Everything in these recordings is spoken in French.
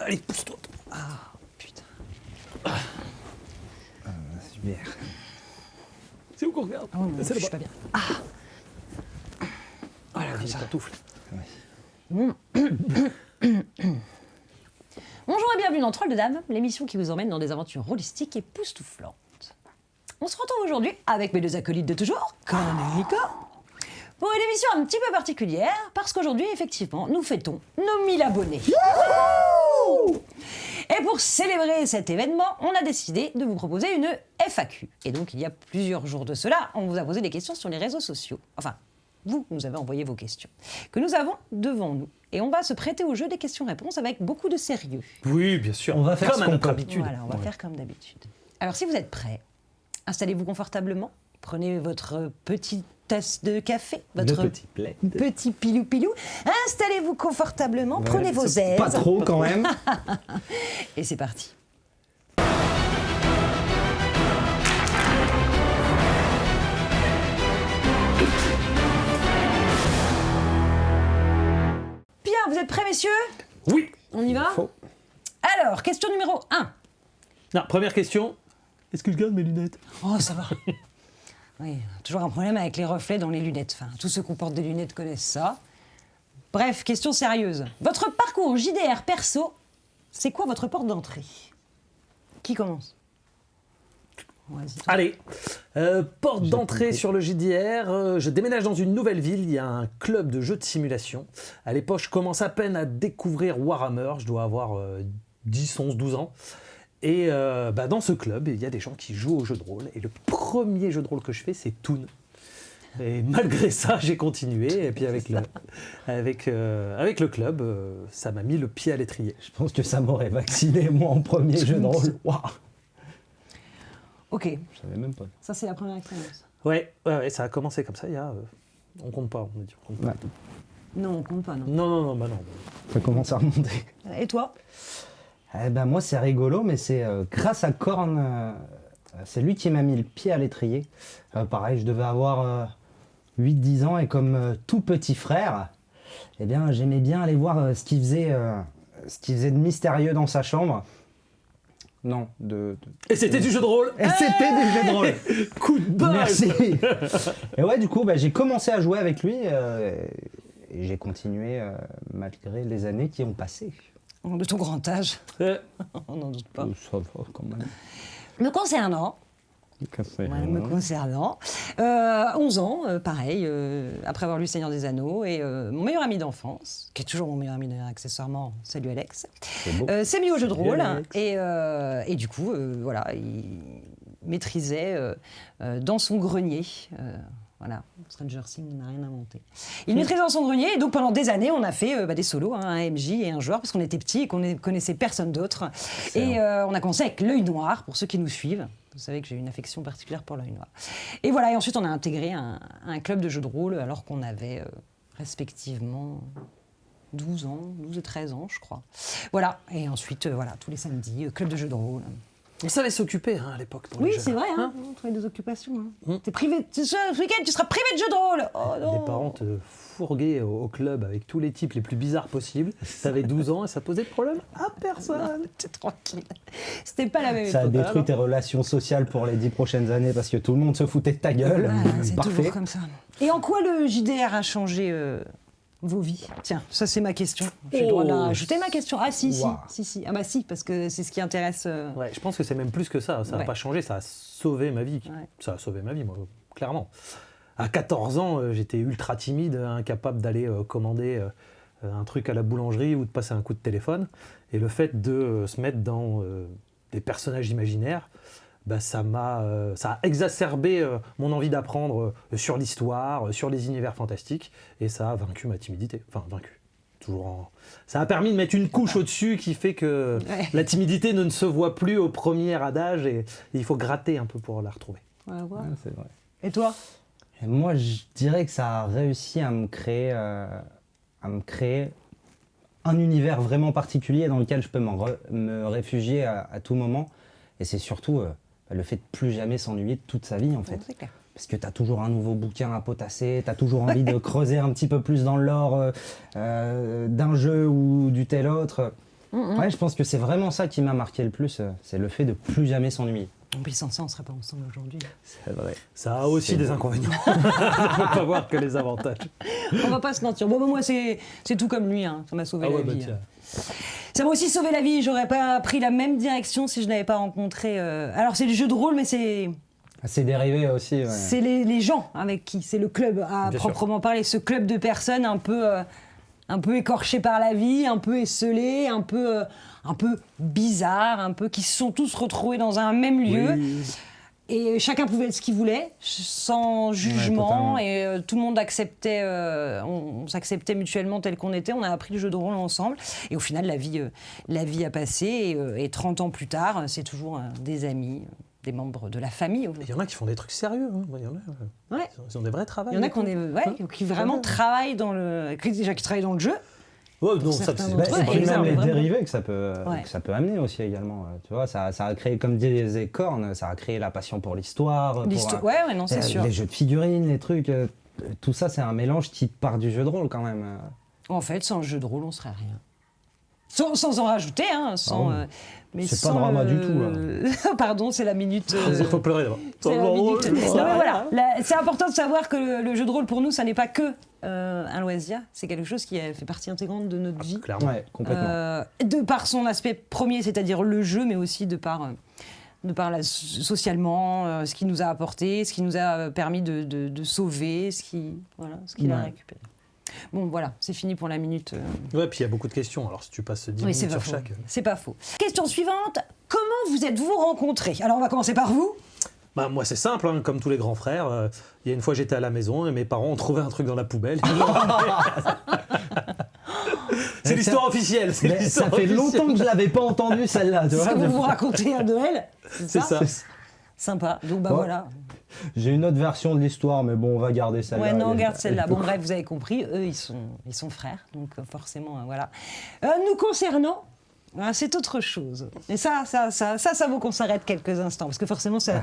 Allez, pousse-toi. Ah, putain. Super. C'est où qu'on regarde? Oh non, C'est je suis là-bas. pas bien. Ah. Voilà, comme ça. Pantoufle. Bonjour et bienvenue dans Troll de Dames, l'émission qui vous emmène dans des aventures rôlistiques et époustouflantes. On se retrouve aujourd'hui avec mes deux acolytes de toujours, Conan et Nico, pour une émission un petit peu particulière, parce qu'aujourd'hui, effectivement, nous fêtons nos 1000 abonnés. Et pour célébrer cet événement, on a décidé de vous proposer une FAQ. Et donc, il y a plusieurs jours de cela, on vous a posé des questions sur les réseaux sociaux. Enfin, vous nous avez envoyé vos questions, que nous avons devant nous. Et on va se prêter au jeu des questions-réponses avec beaucoup de sérieux. Oui, bien sûr. On va faire comme ce à qu'on notre peut. habitude. Voilà, on va faire comme d'habitude. Alors, si vous êtes prêts, installez-vous confortablement, prenez votre petite tasse de café, votre Le petit plaid. petit pilou-pilou, installez-vous confortablement, prenez vos aises, Pas trop quand même. et c'est parti. Bien, vous êtes prêts, messieurs? Oui. On y va? Faux. Alors, question numéro 1. Non, première question. Est-ce que je garde mes lunettes? Oh, ça va. Oui, toujours un problème avec les reflets dans les lunettes. Enfin, tous ceux qui portent des lunettes connaissent ça. Bref, question sérieuse. Votre parcours JDR perso, c'est quoi votre porte d'entrée? Qui commence? Vas-y. Allez, porte d'entrée sur le JDR, je déménage dans une nouvelle ville, il y a un club de jeux de simulation. À l'époque, je commence à peine à découvrir Warhammer, je dois avoir 10, 11, 12 ans. Et dans ce club, il y a des gens qui jouent aux jeux de rôle. Et le premier jeu de rôle que je fais, c'est Toon. Et malgré ça, j'ai continué. Et puis avec le club, ça m'a mis le pied à l'étrier. Je pense que ça m'aurait vacciné, moi, en premier jeu de rôle. Waouh. Ok, Je savais même pas. ça c'est la première expérience. Ouais, ça a commencé comme ça. Il y a, on compte pas, on dit. On compte pas. Ouais. Non, on compte pas, non. Non, non. Ça commence à remonter. Et toi? Eh ben, moi, c'est rigolo, mais c'est grâce à Korn, c'est lui qui m'a mis le pied à l'étrier. Pareil, je devais avoir 8-10 ans, et comme tout petit frère, eh bien, j'aimais bien aller voir ce qu'il faisait de mystérieux dans sa chambre. Non, Et c'était du jeu de rôle. Et c'était des jeux de rôle. Coup de bol. Merci. Et ouais, du coup, j'ai commencé à jouer avec lui, et j'ai continué malgré les années qui ont passé. De ton grand âge, Euh, on n'en doute pas. Ça va quand même. Me concernant, 11 ans, pareil, après avoir lu Seigneur des Anneaux, et mon meilleur ami d'enfance, qui est toujours mon meilleur ami d'ailleurs, accessoirement, salut Alex, C'est beau. s'est mis au jeu de Salut rôle, Alex. et du coup, voilà, il maîtrisait dans son grenier. Voilà, Stranger Things n'a rien inventé. Il maîtrisait dans son grenier, et donc pendant des années, on a fait des solos, un MJ et un joueur, parce qu'on était petits et qu'on ne connaissait personne d'autre. Et on a commencé avec l'œil noir, pour ceux qui nous suivent. Vous savez que j'ai une affection particulière pour l'œil noir. Et voilà, et ensuite on a intégré un club de jeux de rôle, alors qu'on avait respectivement 12 et 13 ans, je crois. Voilà, et ensuite, voilà, tous les samedis, club de jeux de rôle. On savait s'occuper à l'époque. pour les Oui, jeunes. c'est vrai, hein, on trouvait des occupations. Hein. T'es privé, ce week-end, tu seras privé de jeux de rôle. Oh non. Les parents te fourguaient au club avec tous les types les plus bizarres possibles. T'avais 12 ans et ça posait de problème à personne. T'es tranquille. C'était pas la même Ça a époque. détruit tes relations sociales pour les 10 prochaines années parce que tout le monde se foutait de ta gueule. Voilà, c'est Parfait. toujours comme ça. Et en quoi le JDR a changé vos vies? Tiens, ça c'est ma question. J'ai le droit de la rajouter, ma question. Ah si, Wow. si. Ah bah si, parce que c'est ce qui intéresse... Ouais, je pense que c'est même plus que ça. Ça n'a Ouais. pas changé, ça a sauvé ma vie. Ouais. Ça a sauvé ma vie, moi, clairement. À 14 ans, j'étais ultra timide, incapable d'aller commander un truc à la boulangerie ou de passer un coup de téléphone. Et le fait de se mettre dans des personnages imaginaires, ça a exacerbé mon envie d'apprendre sur l'histoire, sur les univers fantastiques, et ça a vaincu ma timidité. Enfin, vaincu. Ça a permis de mettre une couche au-dessus qui fait que Ouais. la timidité ne se voit plus au premier adage, et il faut gratter un peu pour la retrouver. Voilà, voilà. Ouais, c'est vrai. Et toi? Et moi, je dirais que ça a réussi à me créer un univers vraiment particulier dans lequel je peux me réfugier à tout moment. Et c'est surtout le fait de plus jamais s'ennuyer de toute sa vie, en fait. C'est clair. Parce que tu as toujours un nouveau bouquin à potasser, tu as toujours envie de creuser un petit peu plus dans le lore d'un jeu ou du tel autre. Ouais, je pense que c'est vraiment ça qui m'a marqué le plus, c'est le fait de plus jamais s'ennuyer. En plus, sans ça, on ne serait pas ensemble aujourd'hui. C'est vrai. Ça a aussi des inconvénients. On ne peut pas voir que les avantages. On va pas se mentir. Bon, moi, c'est tout comme lui. Hein. Ça m'a sauvé la vie. tiens. Ça m'a aussi sauvé la vie. J'aurais pas pris la même direction si je n'avais pas rencontré. Alors, c'est le jeu de rôle, mais c'est dérivé aussi. Ouais. c'est les gens avec qui. C'est le club à Bien proprement parler. Ce club de personnes un peu écorchées par la vie, un peu esselées, un peu bizarres, un peu qui se sont tous retrouvés dans un même lieu. Oui. Et chacun pouvait être ce qu'il voulait, sans jugement, totalement. et tout le monde acceptait, on s'acceptait mutuellement tel qu'on était. On a appris le jeu de rôle ensemble, et au final, la vie a passé, et 30 ans plus tard, c'est toujours des amis, des membres de la famille. Il y en a qui font des trucs sérieux. Hein. Il y en a, Ouais. ils ont des vrais travails. Il y en a et tout. qui vraiment travaillent dans le, qui travaillent dans le jeu. Ouais, non, ça, certains c'est d'entre eux, Et puis ils même ont les vraiment- dérivés que ça peut Ouais. amener aussi également. Tu vois, ça a créé, comme disait Korn, ça a créé la passion pour l'histoire. pour, Ouais, non, c'est sûr. Les jeux de figurines, les trucs, tout ça, c'est un mélange qui part du jeu de rôle quand même. En fait, sans le jeu de rôle, on serait rien. Sans en rajouter, hein, sans. Ah oui. Mais C'est pas sans drama du tout. Pardon, c'est la minute. Il faut pleurer d'abord. c'est la minute. Non, mais voilà, c'est important de savoir que le jeu de rôle pour nous, ça n'est pas que un loisir, c'est quelque chose qui fait partie intégrante de notre vie. Clairement. Ouais, complètement. De par son aspect premier, c'est-à-dire le jeu, mais aussi de par socialement, ce qu'il nous a apporté, ce qui nous a permis de sauver, ce qu'il a Ouais. récupéré. Bon, voilà, c'est fini pour la minute. Ouais, puis il y a beaucoup de questions. Alors si tu passes 10 Oui, c'est minutes pas sur faux. chaque. C'est pas faux. Question suivante. Comment vous êtes-vous rencontrés? Alors, on va commencer par vous. Bah, moi, c'est simple, hein, comme tous les grands frères. Il y a une fois, j'étais à la maison et mes parents ont trouvé un truc dans la poubelle. C'est l'histoire officielle. c'est Mais l'histoire ça fait officielle. longtemps que je l'avais pas entendu celle-là. Tu C'est ce vois, que vous vous racontez à Noël. C'est ça. Sympa. Donc, bah Ouais. voilà. J'ai une autre version de l'histoire, mais bon, on va garder celle-là. Ouais, non, Elle- garde celle-là. elle Bon, peut- bref, vous avez compris. Eux, ils sont frères. Donc, forcément, voilà. Nous concernant, c'est autre chose. Et ça vaut qu'on s'arrête quelques instants. Parce que forcément, ça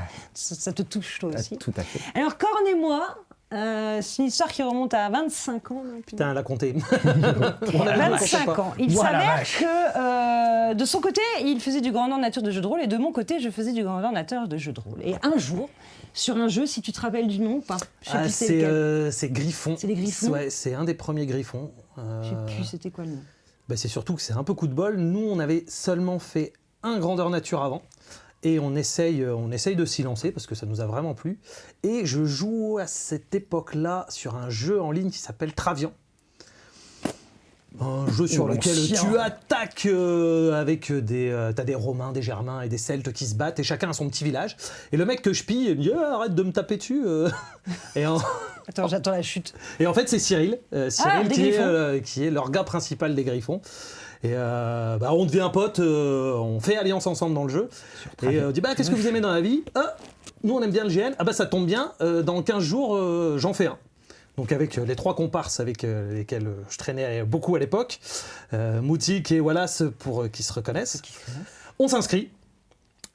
te touche, toi aussi. Tout à fait. Alors, Korn et moi, c'est une histoire qui remonte à 25 ans. donc. Putain, elle a compté. 25 ans. Il Voilà, s'avère vache. que de son côté, il faisait du grandeur nature de jeu de rôle et de mon côté, je faisais du grandeur nature de jeu de rôle. Et un jour, sur un jeu, si tu te rappelles du nom ou pas, je sais plus c'est lequel. C'est Griffon. C'est les Griffons. Ouais, c'est un des premiers Griffons. Je sais plus c'était quoi le nom. Bah, c'est surtout que c'est un peu coup de bol. Nous, on avait seulement fait un grandeur nature avant. Et on essaye de s'y lancer parce que ça nous a vraiment plu. Et je joue à cette époque-là sur un jeu en ligne qui s'appelle Travian. Un jeu sur Oh, lequel chien. tu attaques avec t'as des Romains, des Germains et des Celtes qui se battent et chacun a son petit village. Et le mec que je pille, il me dit Ah, arrête de me taper dessus. Et en, Attends, j'attends la chute. et en fait, c'est Cyril, Cyril des qui est leur gars principal des Griffons. Et on devient potes, on fait alliance ensemble dans le jeu. Et on dit qu'est-ce que vous aimez dans la vie? Nous on aime bien le GN. Ça tombe bien, dans 15 jours j'en fais un. Donc avec les 3 comparses avec lesquels je traînais beaucoup à l'époque, Moutik et Wallace pour qui se reconnaissent. On s'inscrit.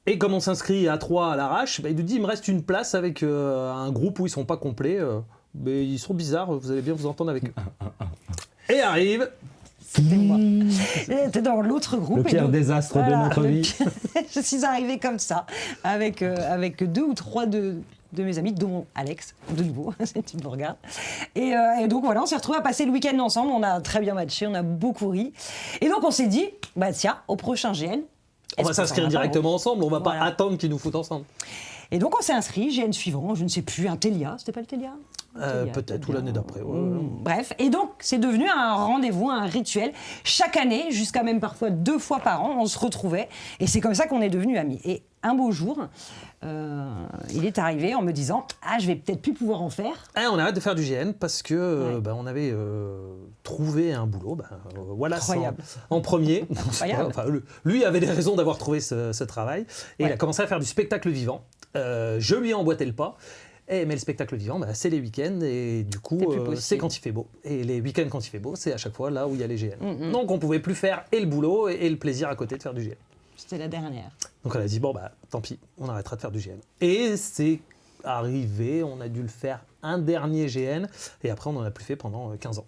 Et comme on s'inscrit à 3 à l'arrache, il nous dit il me reste une place avec un groupe où ils sont pas complets. Mais ils sont bizarres, vous allez bien vous entendre avec eux. Et arrive C'était moi. J'étais dans l'autre groupe. Le pire et donc, désastre de notre le vie. pire- Je suis arrivée comme ça, avec 2 ou 3 de mes amis, dont Alex, de nouveau, si tu me regardes. Et donc voilà, on s'est retrouvés à passer le week-end ensemble, on a très bien matché, on a beaucoup ri. Et donc on s'est dit, tiens, au prochain GN. on va s'inscrire directement ensemble, on va Voilà. pas attendre qu'ils nous foutent ensemble. Et donc on s'est inscrit, GN suivant, je ne sais plus, un Telia, c'était pas le Telia? Peut-être, ou l'année d'après. Ouais. Bref, et donc c'est devenu un rendez-vous, un rituel. Chaque année, jusqu'à même parfois 2 fois par an, on se retrouvait. Et c'est comme ça qu'on est devenus amis. Et un beau jour, il est arrivé en me disant « Ah, je vais peut-être plus pouvoir en faire. On arrête de faire du GN parce que Ouais. on avait trouvé un boulot. Wallace Incroyable. en premier. Incroyable. Lui avait des raisons d'avoir trouvé ce travail. Et Ouais. il a commencé à faire du spectacle vivant. Je lui ai emboîté le pas. Mais le spectacle vivant, c'est les week-ends et du coup, C'est plus possible. c'est quand il fait beau. Et les week-ends quand il fait beau, c'est à chaque fois là où il y a les GN. Mm-mm. Donc on pouvait plus faire et le boulot et le plaisir à côté de faire du GN. » C'était la dernière. Donc on a dit, tant pis, on arrêtera de faire du GN. Et c'est arrivé, on a dû le faire un dernier GN, et après on n'en a plus fait pendant 15 ans.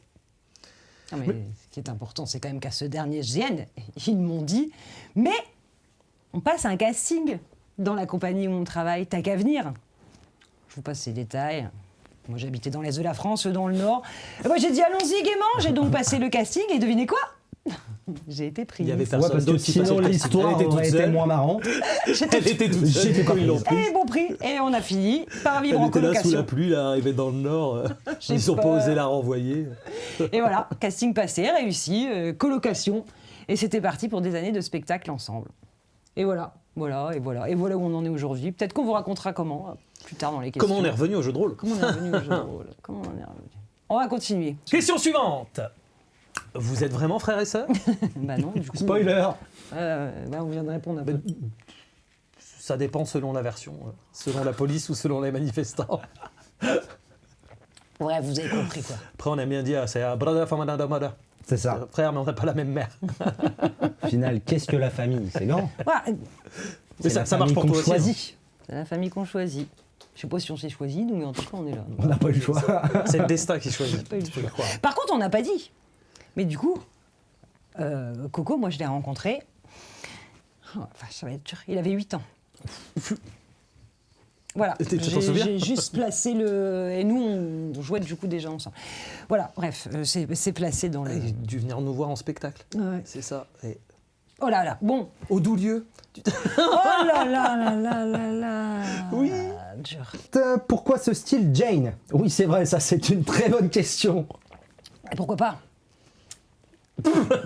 Non, mais ce qui est important, c'est quand même qu'à ce dernier GN, ils m'ont dit « Mais on passe un casting dans la compagnie où on travaille, t'as qu'à venir ». Je vous passe ces détails. Moi, j'habitais dans l'Est de la France, eux dans le Nord. Et moi, j'ai dit « Allons-y gaiement ». J'ai donc passé le casting et devinez quoi? J'ai été prise. Il y avait Ouais, personne parce que d'autre qui passait sinon le casting. l'histoire Elle était aurait toute été seule. moins marrante. Elle était toute seule. J'étais pas Ils l'ont prise. prise. Et bon prix. Et on a fini par vivre Elle en était là sous colocation. la pluie, là, arrivée dans le Nord. J'ai Ils ont pas peur. osé la renvoyer. Et voilà, casting passé, réussi, colocation. Et c'était parti pour des années de spectacle ensemble. Et voilà, voilà, et voilà. Et voilà où on en est aujourd'hui. Peut-être qu'on vous racontera comment, plus tard dans les questions. Comment on est revenu au jeu de rôle? Comment on est revenu au jeu de rôle? Comment on est revenu? On va continuer. Question suivante. Vous êtes vraiment frères et sœurs? Bah non, du coup... Spoiler. Bah on vient de répondre un peu. Ça dépend selon la version, selon la police ou selon les manifestants. Bref, vous avez compris quoi. Après, on a bien dit, c'est brother from another mother. C'est ça. Frère, mais on n'a pas la même mère. Au final, qu'est-ce que la famille? C'est grand. Voilà, Mais C'est la ça marche famille pour qu'on toi aussi. choisit. c'est la famille qu'on choisit. Je sais pas si on s'est choisi, nous, mais en tout cas, on est là. On n'a pas eu le choix. C'est le destin qui choisit. pas eu le Tu peux le croire. Par contre, on n'a pas dit. Mais du coup, Coco, moi, je l'ai rencontré. Oh, enfin, ça va être dur. Il avait 8 ans. Voilà. Tu t'en souviens? J'ai juste placé le. Et nous, on jouait du coup déjà ensemble. Voilà, bref, c'est placé dans le. Il a dû venir nous voir en spectacle. Ouais. C'est ça. Et Oh là là, bon. au doux lieu. Oh là là là là là là. Oui. Dur. Pourquoi ce style Jane? Oui, c'est vrai, ça c'est une très bonne question. Et pourquoi pas?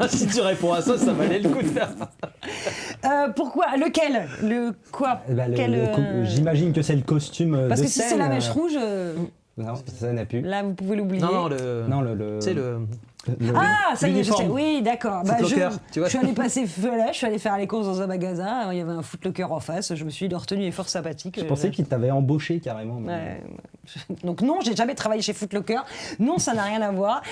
Si tu réponds à ça, ça valait le coup de faire. Pourquoi? Lequel? Le quoi? Eh ben, Quel, J'imagine que c'est le costume Parce de que si c'est scène, la mèche rouge, Non, ça n'a plus. là, vous pouvez l'oublier. Non, le. Non, le... Tu sais, le. Ah, ça y est, je sais. l'uniforme. Oui, d'accord. Bah, Footlocker, tu vois. je suis allée passer là, je suis allée faire les courses dans un magasin. Il y avait un Footlocker en face. Je me suis dit, leur tenue est fort sympathique. Je pensais qu'il t'avait embauché carrément. mais- Ouais. Donc non, j'ai jamais travaillé chez Footlocker. Non, ça n'a rien à voir.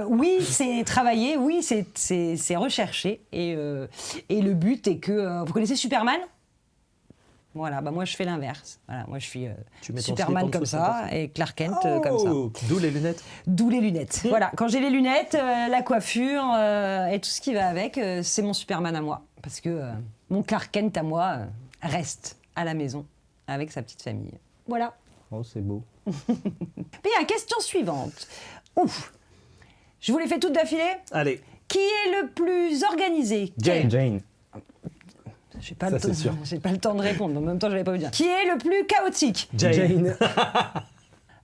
Oui, c'est travailler. Oui, c'est recherché. Et le but est que... vous connaissez Superman? Voilà, bah moi je fais l'inverse. Voilà, moi je suis Tu mets ton Superman slip en comme dessous, ça c'est et Clark Kent comme ça. Oh, d'où les lunettes. D'où les lunettes. Voilà, quand j'ai les lunettes, la coiffure et tout ce qui va avec, c'est mon Superman à moi. Parce que mon Clark Kent à moi reste à la maison avec sa petite famille. Voilà. Oh, c'est beau. Bien, question suivante. Ouf. Je vous les fais toutes d'affilée. Allez, Qui est le plus organisé? Jane. J'ai pas, Ça, le temps- c'est sûr. j'ai pas le temps de répondre, mais en même temps, je l'avais pas vous dire. Qui est le plus chaotique? Jane.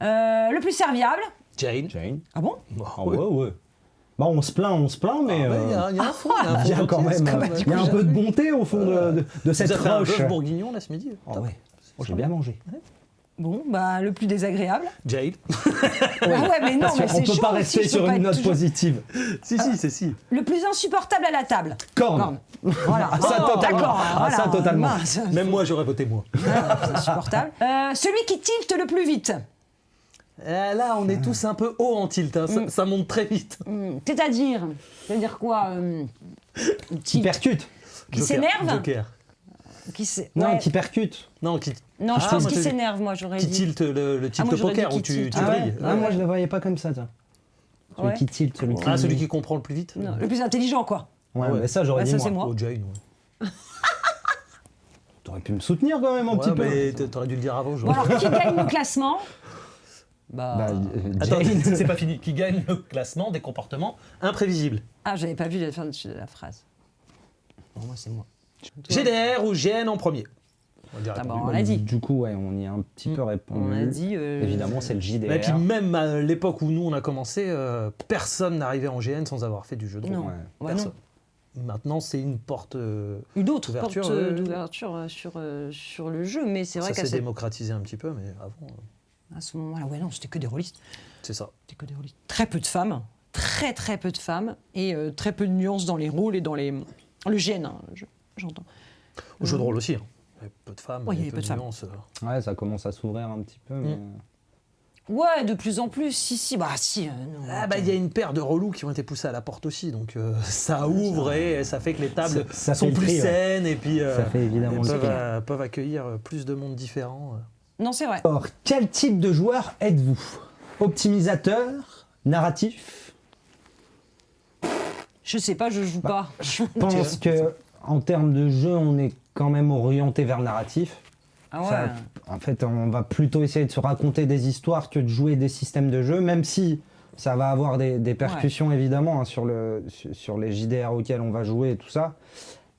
Le plus serviable? Jane. Jane. Ah bon? Ah ouais, ouais. Bah, on se plaint, mais... Il y a un fond, il y a un fond il y a quand gentil, même c'est il y a un peu de bonté au fond de Tu cette as fait un roche. bœuf bourguignon là ce midi. Ah ouais. Oh, j'ai bien mangé. Bon, bah, le plus désagréable. Jade. Ah ouais, mais non, Parce mais qu'on c'est peut chaud pas aussi, rester je peux sur pas une être note toujours- positive. Si, c'est si. Le plus insupportable à la table. Corne. Voilà. Ah, ça, totalement. D'accord. Ah, ça, totalement. Mince. Même moi, j'aurais voté moi. Voilà, c'est insupportable. Celui qui tilte le plus vite. Là, on est tous un peu haut en tilt. Hein. Ça monte très vite. C'est-à-dire quoi Qui percute. Qui Joker. s'énerve Joker. Non, ouais. qui percute. Non, qui Non, je Ah, pense moi, qu'il j'ai dit- s'énerve, moi, j'aurais dit. tilte le tilt moi, j'aurais poker dit où qui tu tilte. Ah ouais, brilles. Ah, moi, je le voyais pas comme ça, tiens. Celui Ouais. qui tilte, celui qui... Ah, celui qui comprend le plus vite. Non, le plus intelligent, quoi. Ouais, Ouais. mais ça, j'aurais Ouais, dit ça, moi. c'est moi. Oh, Jane, ouais. T'aurais pu me soutenir quand même un Ouais, petit peu. mais t'aurais dû le dire avant. Bon, j'aurais- alors, qui gagne le classement? Bah, Attends, Jane. c'est pas fini. Qui gagne le classement des comportements imprévisibles. Ah, j'avais pas vu la fin de la phrase. Bon, moi, c'est moi. GDR ou GN en premier. On dirait Ah bah, répondu. on l'a dit. Du coup, ouais, on y a un petit peu répondu. On a dit... Évidemment, c'est le JDR. Et puis même à l'époque où nous on a commencé, personne n'arrivait en GN sans avoir fait du jeu de rôle. Non. Ouais. Ouais, Personne. Maintenant c'est une porte. Une autre porte Ouverture, ouais. d'ouverture sur le jeu, mais c'est vrai Ça qu'à s'est démocratisé un petit peu, mais avant, à ce moment-là, ouais, non, c'était que des rôlistes. c'est ça. C'était que des rôlistes. Très peu de femmes, très peu de femmes, et très peu de nuances dans les rôles et dans les... Le GN, hein, j'entends. Au jeu de rôle aussi. Hein. Il y avait peu de femmes, Ouais, il y avait peu de femmes. nuances. Ouais, ça commence à s'ouvrir un petit peu. Mais... Ouais, de plus en plus, si, bah si. Non, Ah bah il y a une paire de relous qui ont été poussés à la porte aussi, donc ça ouvre et ça fait que les tables Ça sont fait le plus tri, ouais. saines et puis Ça fait évidemment le peuvent accueillir plus de monde différent. Non, c'est vrai. Alors, quel type de joueur êtes-vous? Optimisateur? Narratif? Je sais pas, je joue pas. Je pense qu'en termes de jeu, on est quand même orienté vers le narratif. Ah ouais. En fait, on va plutôt essayer de se raconter des histoires que de jouer des systèmes de jeu, même si ça va avoir des percussions évidemment hein, sur les JDR auxquels on va jouer et tout ça.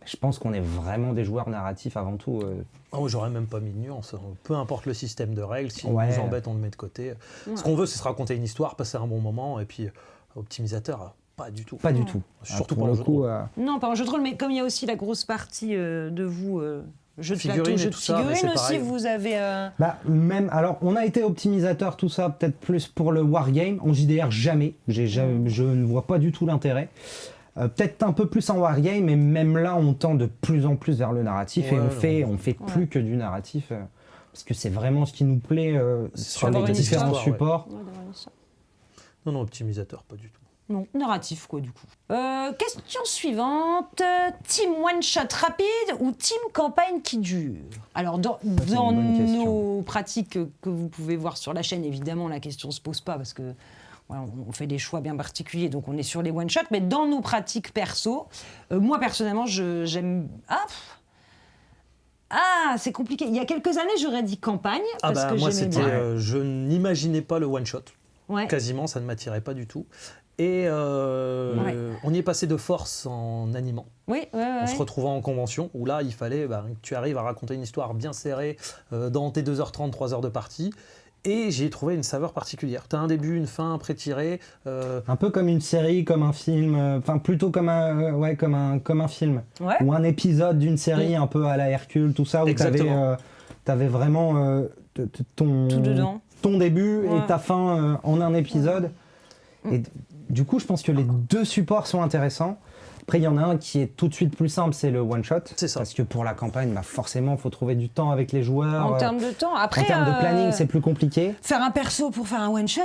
Je pense qu'on est vraiment des joueurs narratifs avant tout. Oh, j'aurais même pas mis de nuance. Peu importe le système de règles, si on Ouais. nous embête, on le met de côté. Ce qu'on veut, c'est se raconter une histoire, passer un bon moment, et puis optimisateur, pas du tout. Pas du tout. Surtout pour pour le le coup. Non, pas en jeu de rôle, mais comme il y a aussi la grosse partie de vous, jeu de Figurines plateau, et jeu de tout ça, mais figurines c'est aussi, pareil. vous avez... Même, alors, on a été optimisateur, tout ça, peut-être plus pour le wargame. En JDR, jamais. Je ne vois pas du tout l'intérêt. Peut-être un peu plus en wargame, mais même là, on tend de plus en plus vers le narratif et on fait plus que du narratif. Parce que c'est vraiment ce qui nous plaît sur avoir les une différents histoire, supports. Ouais, d'avoir ça. Non, optimisateur, pas du tout. Non, narratif quoi du coup. Question suivante. Team one shot rapide ou team campagne qui dure? Alors dans c'est une bonne question. nos pratiques que vous pouvez voir sur la chaîne, évidemment la question se pose pas parce que voilà, on fait des choix bien particuliers, donc on est sur les one shot. Mais dans nos pratiques perso, moi personnellement j'aime... Ah, c'est compliqué. Il y a quelques années j'aurais dit campagne parce que moi, j'aimais c'était, bien. je n'imaginais pas le one shot. Ouais. Quasiment, ça ne m'attirait pas du tout. Et on y est passé de force en animant. Oui, En se retrouvant en convention, où là, il fallait que tu arrives à raconter une histoire bien serrée dans tes 2h30, 3 heures de partie. Et j'ai trouvé une saveur particulière. Tu as un début, une fin prétirée. Un peu comme une série, comme un film, enfin plutôt comme comme un film. Ouais. Ou un épisode d'une série un peu à la Hercule, tout ça, où tu Exactement. avais vraiment ton, Tout dedans. ton début Ouais. et ta fin en un épisode. Et du coup, je pense que les deux supports sont intéressants. Après, il y en a un qui est tout de suite plus simple, c'est le one-shot. C'est ça. Parce que pour la campagne, forcément, il faut trouver du temps avec les joueurs. En termes de temps. Après, En termes de planning, c'est plus compliqué. faire un perso pour faire un one shot.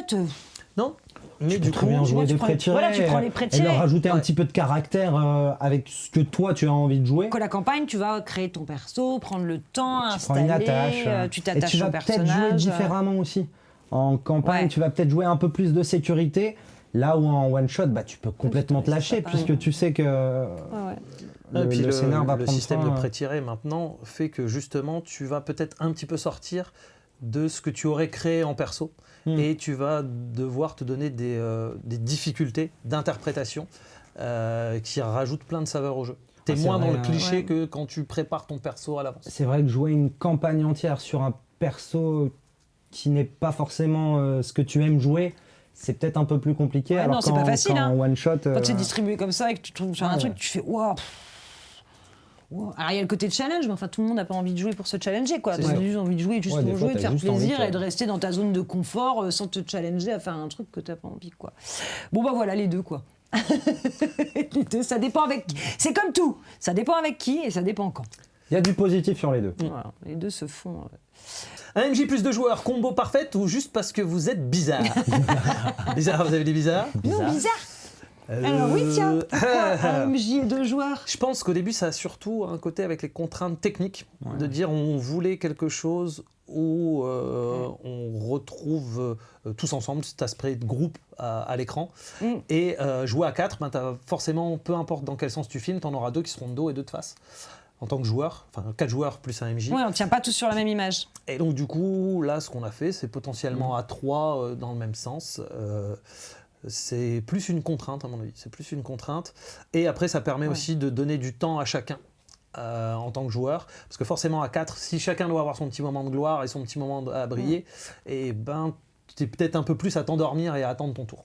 Non, mais Tu peux du très coup, bien jouer des pré-tirés. voilà, tu prends les pré-tirés. Et leur rajouter un Ouais. petit peu de caractère avec ce que toi, tu as envie de jouer. Que la campagne, tu vas créer ton perso, prendre le temps, Tu prends installer, une attache. tu Et t'attaches tu vas au peut-être personnage. jouer différemment aussi. En campagne, Ouais. tu vas peut-être jouer un peu plus de sécurité. Là où en one-shot, tu peux complètement te lâcher c'est pas pareil. puisque tu sais que Et puis le scénar va le prendre système fin, de pré-tiré maintenant fait que justement tu vas peut-être un petit peu sortir de ce que tu aurais créé en perso et tu vas devoir te donner des difficultés d'interprétation qui rajoutent plein de saveurs au jeu. T'es c'est moins dans vrai, le cliché ouais. que quand tu prépares ton perso à l'avance. C'est vrai que jouer une campagne entière sur un perso qui n'est pas forcément ce que tu aimes jouer, c'est peut-être un peu plus compliqué. Ouais, alors non, c'est pas facile, qu'en hein. one shot. Quand c'est distribué comme ça et que tu tombes sur un ouais. truc, tu fais waouh. Wow. Alors il y a le côté challenge, mais enfin tout le monde n'a pas envie de jouer pour se challenger quoi. C'est T'as sûr. juste envie de jouer juste Ouais, des pour fois, jouer, de t'as faire juste envie plaisir que- et de rester dans ta zone de confort sans te challenger à faire un truc que t'as pas envie quoi. Bon bah voilà les deux quoi. Les deux, ça dépend avec. C'est comme tout, ça dépend avec qui et ça dépend quand. Il y a du positif sur les deux. Voilà, les deux se font. Un MJ plus de joueurs, combo parfaite ou juste parce que vous êtes bizarre? Bizarre, vous avez des bizarres? Non bizarre. Alors oui tiens. Pourquoi un MJ et deux joueurs? Je pense qu'au début, ça a surtout un côté avec les contraintes techniques, de dire on voulait quelque chose où on retrouve tous ensemble cet aspect de groupe à l'écran. Et jouer à 4, t'as forcément, peu importe dans quel sens tu filmes, t'en auras deux qui seront de dos et deux de face. En tant que joueur, enfin 4 joueurs plus un MJ. Ouais, on tient pas tous sur la même image. Et donc du coup, là, ce qu'on a fait, c'est potentiellement à 3 dans le même sens. C'est plus une contrainte, à mon avis. C'est plus une contrainte. Et après, ça permet aussi de donner du temps à chacun en tant que joueur. Parce que forcément, à 4, si chacun doit avoir son petit moment de gloire et son petit moment à briller, et ben, tu es peut-être un peu plus à t'endormir et à attendre ton tour.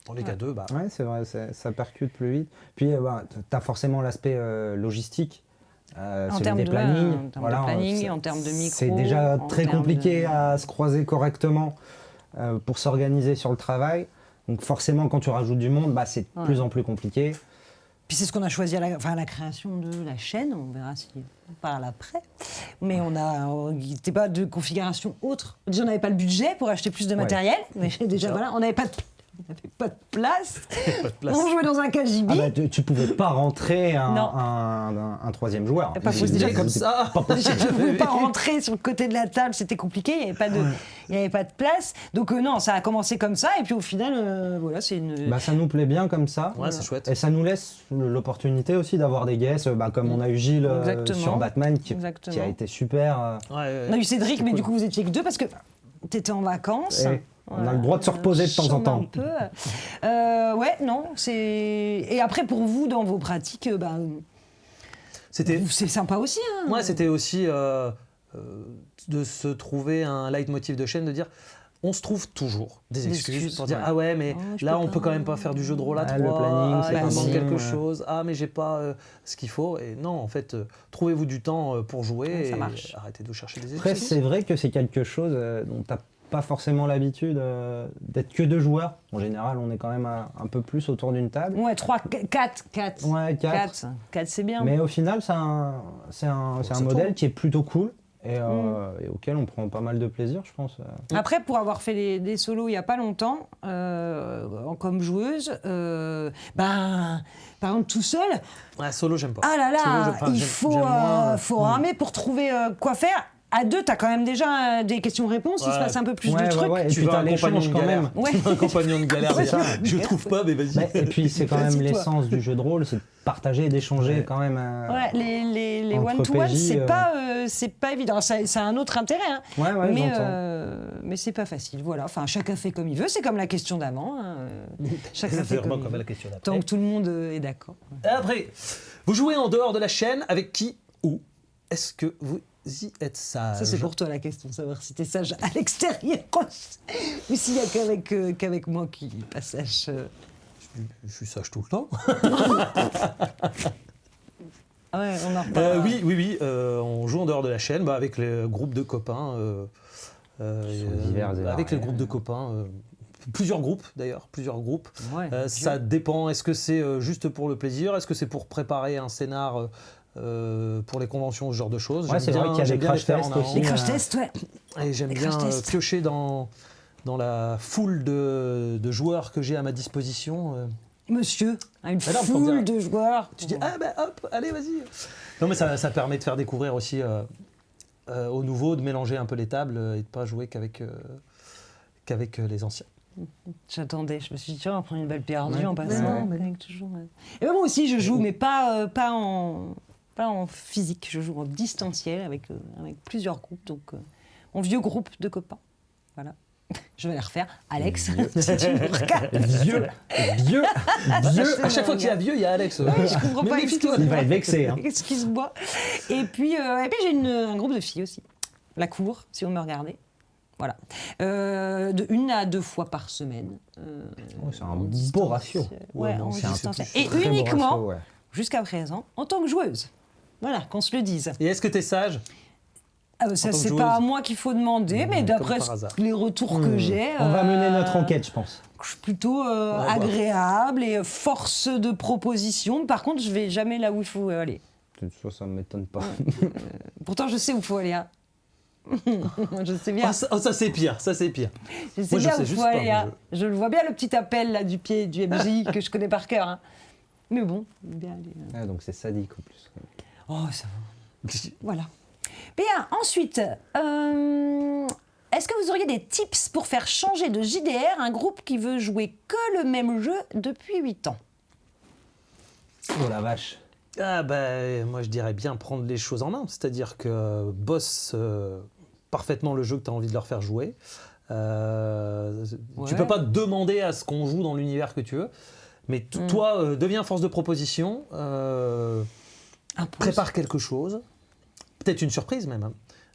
Tandis qu'à 2, Ouais, c'est vrai, ça percute plus vite. Puis, tu as forcément l'aspect logistique. En celui termes des de plannings. en termes de planning, en termes de micro. C'est déjà en très termes compliqué de- à se croiser correctement pour s'organiser sur le travail. Donc forcément, quand tu rajoutes du monde, c'est de plus en plus compliqué. Puis c'est ce qu'on a choisi à la création de la chaîne, on verra si on parle après. Mais il n'était pas de configuration autre. Déjà, on n'avait pas le budget pour acheter plus de matériel, mais déjà voilà, on n'avait pas Il n'y avait pas de place. Pas de place. On jouait dans un KGB. Ah bah, tu pouvais pas rentrer Non. un troisième joueur. Pas possible. Déjà comme ça. Je ne pouvais pas rentrer sur le côté de la table, c'était compliqué, il n'y avait pas de place. Donc non, ça a commencé comme ça, et puis au final, voilà, c'est une... Bah, ça nous plaît bien comme ça. Ouais, c'est chouette. Et ça nous laisse l'opportunité aussi d'avoir des guests, comme on a eu Gilles Exactement. sur Batman, qui Exactement. a été super. On a eu Cédric, mais du coup vous étiez que deux parce que tu étais en vacances. Et on a le droit de se reposer de temps en temps. Un peu. Ouais, non, c'est... Et après, pour vous, dans vos pratiques, C'était c'est sympa aussi. Hein. Ouais, c'était aussi de se trouver un leitmotiv de chaîne, de dire on se trouve toujours des excuses pour dire ouais. ah ouais, mais je là peux on pas. peut quand même pas faire du jeu de rôle à Ah, 3, le planning, ah, c'est il pas me manque possible, quelque ouais. chose, ah mais j'ai pas ce qu'il faut. Et non, en fait, trouvez-vous du temps pour jouer Ouais, ça et marche. arrêtez de vous chercher des Après, excuses. c'est vrai que c'est quelque chose dont tu n'as pas forcément l'habitude d'être que deux joueurs. En général, on est quand même un peu plus autour d'une table. Ouais, 3, 4. Ouais, 4. 4, c'est bien. Mais au final, c'est un modèle tourne. qui est plutôt cool et auquel on prend pas mal de plaisir, je pense. Après, pour avoir fait des solos il n'y a pas longtemps, comme joueuse, par exemple, tout seul, Ouais, solo, j'aime pas. ah là là, Solo, il j'aime faut moins. ramer pour trouver quoi faire. À deux, t'as quand même déjà des questions-réponses, il se Ouais. passe un peu plus Ouais, de trucs. ouais. Et Tu puis veux t'as un compagnon l'échange de quand galère. même. Ouais. Tu veux un compagnon de galère. C'est ça. Je trouve pas, mais vas-y. Et puis c'est quand même Vas-y, toi. l'essence du jeu de rôle, c'est de partager et d'échanger Ouais. quand même. Ouais, les entre one-to-one, PJ, c'est pas évident. Ça a un autre intérêt, hein. Ouais, mais c'est pas facile. Voilà. Enfin, chacun fait comme il veut. C'est comme la question d'avant. Hein. Chacun fait C'est vraiment comme comme il la veut. question d'après. Tant que tout le monde est d'accord. Après, vous jouez en dehors de la chaîne avec qui ou est-ce que vous y êtes sage? Ça, c'est pour toi la question, savoir si t'es sage à l'extérieur ou s'il y a qu'avec moi qui pas sage. Je suis sage tout le temps. Ouais, on en reparle. Oui, on joue en dehors de la chaîne avec les groupes de copains. divers et avec les variés. groupes de copains. Plusieurs groupes d'ailleurs, plusieurs groupes. Ouais, Ça dépend, est-ce que c'est juste pour le plaisir? Est-ce que c'est pour préparer un scénar pour les conventions, ce genre de choses? Ouais, c'est vrai qu'il y a j'aime des bien les crash faire en tests avant. aussi. Les crash tests, ouais. Et j'aime Les bien crash tests. piocher dans la foule de joueurs que j'ai à ma disposition. Monsieur, une Mais non, faut foule dire- de joueurs. Tu dis, ah ben hop, allez, vas-y. Non, mais ça permet de faire découvrir aussi aux nouveaux, de mélanger un peu les tables et de ne pas jouer qu'avec les anciens. J'attendais, je me suis dit, tiens, on va prendre une balle perdue Ouais. en passant. Ouais. Avec toujours, ouais. Et moi aussi, je joue, mais pas en physique. Je joue en distanciel avec plusieurs groupes, donc en vieux groupe de copains. Voilà. Je vais les refaire. Alex, si tu me regardes. Vieux. À chaque fois qu'il y a vieux, il y a Alex. Ouais, je comprends Mais pas. méfie-toi. Il va être vexé. Hein. Excuse-moi. Et puis j'ai un groupe de filles aussi. La cour, si vous me regardez. Voilà. De 1 à 2 fois par semaine. C'est un en beau distanciel. ratio. Ouais, en c'est un distanciel. très Et beau uniquement, ratio, ouais. jusqu'à présent, en tant que joueuse. Voilà, qu'on se le dise. Et est-ce que tu es sage? Ça, tant que c'est joueuse. pas à moi qu'il faut demander, mais Comme d'après par hasard. les retours que j'ai. On va mener notre enquête, je pense. Je suis plutôt bah. agréable et force de proposition. Par contre, je vais jamais là où il faut aller. Ça ne m'étonne pas. Pourtant, je sais où il faut aller. Hein. Je sais bien. Ah, ça c'est pire, ça c'est pire. Je sais Moi, je bien sais où il juste faut pas, aller. moi, Hein. Je le vois bien, le petit appel là, du pied du MJ que je connais par cœur. Hein. Mais bon, bien aller. Donc c'est sadique en plus. Oh, ça va. Voilà. Bien, ensuite, est-ce que vous auriez des tips pour faire changer de JDR un groupe qui veut jouer que le même jeu depuis 8 ans? Oh la vache. Ah ben, moi je dirais bien prendre les choses en main, c'est-à-dire que bosse parfaitement le jeu que tu as envie de leur faire jouer. Tu peux pas demander à ce qu'on joue dans l'univers que tu veux, mais toi, deviens force de proposition, prépare quelque chose, peut-être une surprise même. Hein.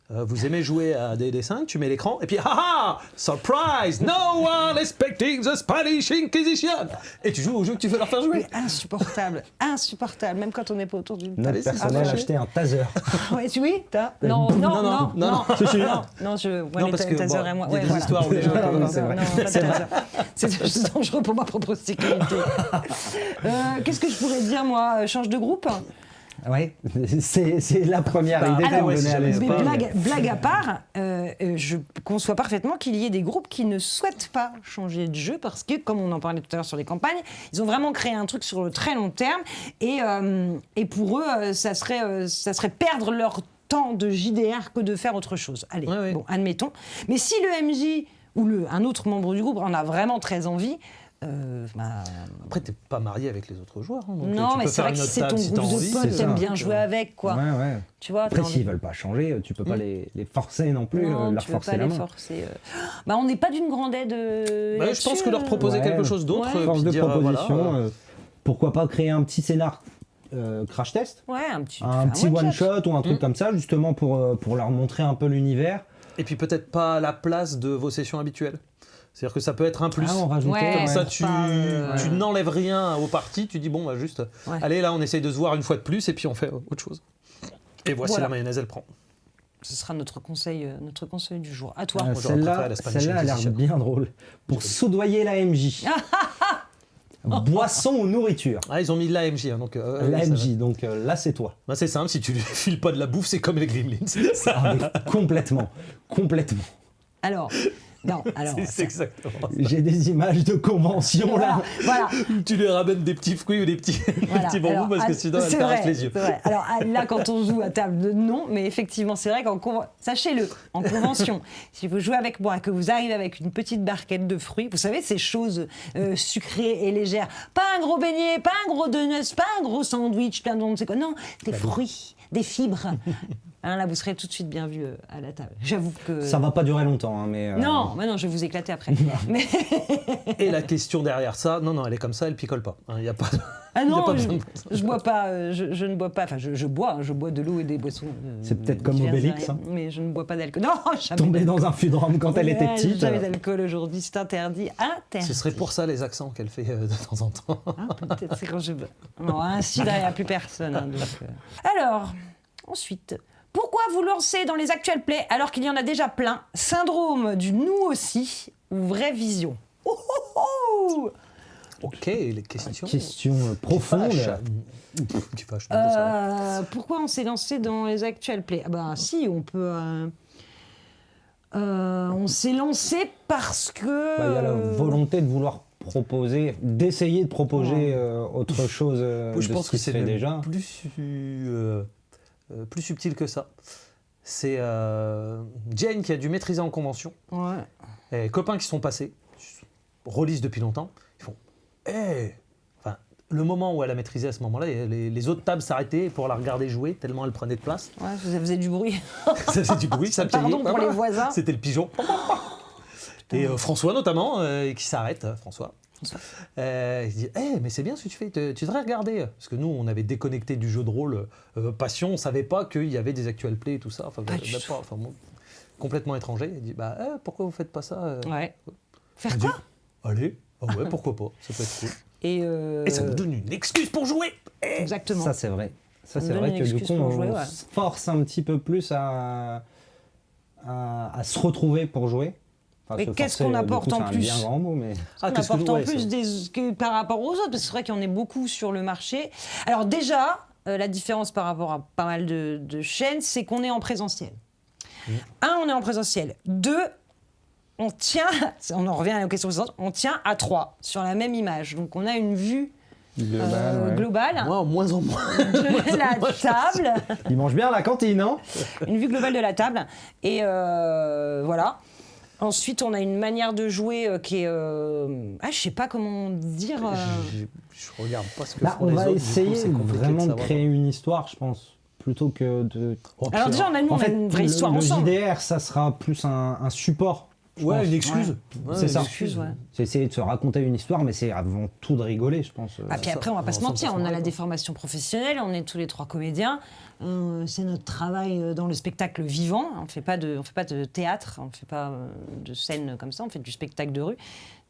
Vous aimez jouer à des dessins, tu mets l'écran, et puis haha, surprise, no one expecting the Spanish Inquisition. Et tu joues au jeu que tu veux leur faire jouer. Mais insupportable, insupportable, même quand on n'est pas autour d'une Notre table. personnel a acheté un taser. Ouais, oui, t'as non, je vois Non, les parce que, tasers bon, et moi. il y a Ouais, des voilà. histoires où les gens peuvent- Non, c'est vrai. non, pas de taser. C'est dangereux pour ma propre sécurité. Qu'est-ce que je pourrais dire, moi? Change de groupe? Ouais, c'est la première idée alors, qu'on donnait à mais Mais l'esprit. blague à part, je conçois parfaitement qu'il y ait des groupes qui ne souhaitent pas changer de jeu parce que, comme on en parlait tout à l'heure sur les campagnes, ils ont vraiment créé un truc sur le très long terme et pour eux, ça serait perdre leur temps de JDR que de faire autre chose. Allez, Ouais. bon, admettons. Mais si le MJ ou un autre membre du groupe en a vraiment très envie, Après, t'es pas marié avec les autres joueurs. Donc non, tu mais peux c'est faire vrai une que autre c'est ton table si t'as groupe envie, de potes, c'est t'aimes ça. bien jouer avec, quoi. Ouais. Tu vois, Après, t'as s'ils envie- veulent pas changer, tu peux pas les forcer non plus, Non, leur tu veux forcer pas la les main. forcer. On n'est pas d'une grande aide. Je pense là-dessus, que leur proposer Ouais. quelque chose d'autre, Ouais. Force puis de dire, proposition, voilà, pourquoi pas créer un petit scénar crash test, Ouais, un petit one shot ou un truc comme ça, justement pour leur montrer un peu l'univers. et puis peut-être pas à la place de vos sessions habituelles. C'est-à-dire que ça peut être un plus. Ah, on rajoutait, Ouais. Comme ouais. ça, tu Ouais. n'enlèves rien aux parties, tu dis bon, bah juste, Ouais. allez là, on essaye de se voir une fois de plus, et puis on fait autre chose. Et voici Voilà. la mayonnaise, elle prend. Ce sera notre conseil du jour. À toi. Ah, j'aurais préféré celle-là, la Spanish celle-là a l'air Inquisition. bien drôle. Pour soudoyer la MJ. Boisson ou nourriture. Ah, ils ont mis l'AMJ, hein, donc. La oui, ça va. MJ, donc là c'est toi. Bah, c'est simple, si tu lui files pas de la bouffe, c'est comme les Gremlins. Ah, mais complètement. Alors, non, alors. C'est exactement ça. J'ai des images de convention là. Voilà. Tu lui ramènes des petits fruits ou des petits, Voilà. petits bonbons Alors, parce que sinon elle c'est t'arrache vrai, les yeux. c'est vrai. Alors là, quand on joue à table, non, mais effectivement, c'est vrai sachez-le, en convention, si vous jouez avec moi, que vous arrivez avec une petite barquette de fruits, vous savez, ces choses sucrées et légères, pas un gros beignet, pas un gros donuts, pas un gros sandwich, plein de on ne sait quoi, non, des fruits, des fibres. Hein, là, vous serez tout de suite bien vu à la table. J'avoue que... Ça va pas durer longtemps, hein, mais. Non, mais non, je vais vous éclater après. Mais... Et la question derrière ça, non, elle est comme ça, elle picole pas. Il n'y a pas de... Ah y a non, pas besoin de- je bois pas, je ne bois pas, enfin je bois de l'eau et des boissons. C'est peut-être comme diverses et Obélix, variées, hein. Mais je ne bois pas d'alcool. Non, jamais. Tombée dans un fût de rhum quand elle était Ouais, petite. Jamais d'alcool aujourd'hui, c'est interdit. Ce serait pour ça les accents qu'elle fait de temps en temps. Ah, peut-être c'est quand je... Non, ainsi, il n'y a plus personne. Hein, donc, Alors, ensuite, pourquoi vous lancer dans les actuels plays alors qu'il y en a déjà plein? Syndrome du nous aussi ou vraie vision? Oh, oh, oh. Ok, les questions. Question profonde. Qui fâche. Non, ça va. Pourquoi on s'est lancé dans les actuels plays? Ah ben si, on peut... on s'est lancé parce que... Il y a la volonté de vouloir proposer, d'essayer de proposer autre chose Je de pense ce que qui se c'est fait même déjà. plus subtil que ça. C'est Jane qui a dû maîtriser en convention. Ouais. Et copains qui sont passés, relisent depuis longtemps, ils font hey! Enfin, le moment où elle a maîtrisé à ce moment-là, les autres tables s'arrêtaient pour la regarder jouer, tellement elle prenait de place. Ouais, ça faisait du bruit. Ça faisait du bruit, ça piaillait. Pardon pour les voisins. C'était le pigeon. Et François notamment, qui s'arrête, François. Il dit mais c'est bien ce que tu fais, tu devrais regarder. Parce que nous, on avait déconnecté du jeu de rôle Passion, on savait pas qu'il y avait des actual plays et tout ça. Enfin, Pas du tout. moi, complètement étranger. Il dit pourquoi vous faites pas ça Ouais. On Faire dit, quoi? allez, ouais, pourquoi pas, ça peut être cool. Et, Et ça nous donne une excuse pour jouer. Exactement. Ça, c'est vrai. Ça, me c'est donne vrai une que du excuse coup, pour on jouer, ouais. se force un petit peu plus à se retrouver pour jouer. Enfin, Mais se qu'est-ce forcer, qu'on du apporte coup, en c'est un plus bien grand mot, mais... on qu'est-ce que- apporte en ouais, plus par rapport aux autres, parce que c'est vrai qu'il y en a beaucoup sur le marché. Alors déjà, la différence par rapport à pas mal de chaînes, c'est qu'on est en présentiel. Un, on est en présentiel. Deux, on tient, on en revient à la question précédente, on tient à 3 sur la même image. Donc on a une vue globale Moi, moins en moins. de la table. Il mange bien à la cantine, hein? Une vue globale de la table. Et voilà. Ensuite, on a une manière de jouer qui est... je sais pas comment dire... Je regarde pas ce que Là, font on les va autres, du essayer coup, c'est compliqué vraiment de savoir. créer une histoire, je pense, plutôt que de... Oh, Alors puis, déjà, nous, on a une vraie histoire le ensemble. JDR, ça sera plus un support. je ouais, pense. une excuse. Ouais, C'est une ça. excuse, Ouais. C'est essayer de se raconter une histoire, mais c'est avant tout de rigoler, je pense. Ah, puis ça, après, on va pas se ensemble, mentir, ça on a s'en la va, déformation professionnelle, on est tous les 3 comédiens. C'est notre travail dans le spectacle vivant. On fait pas de théâtre, on fait pas de scène comme ça, on fait du spectacle de rue.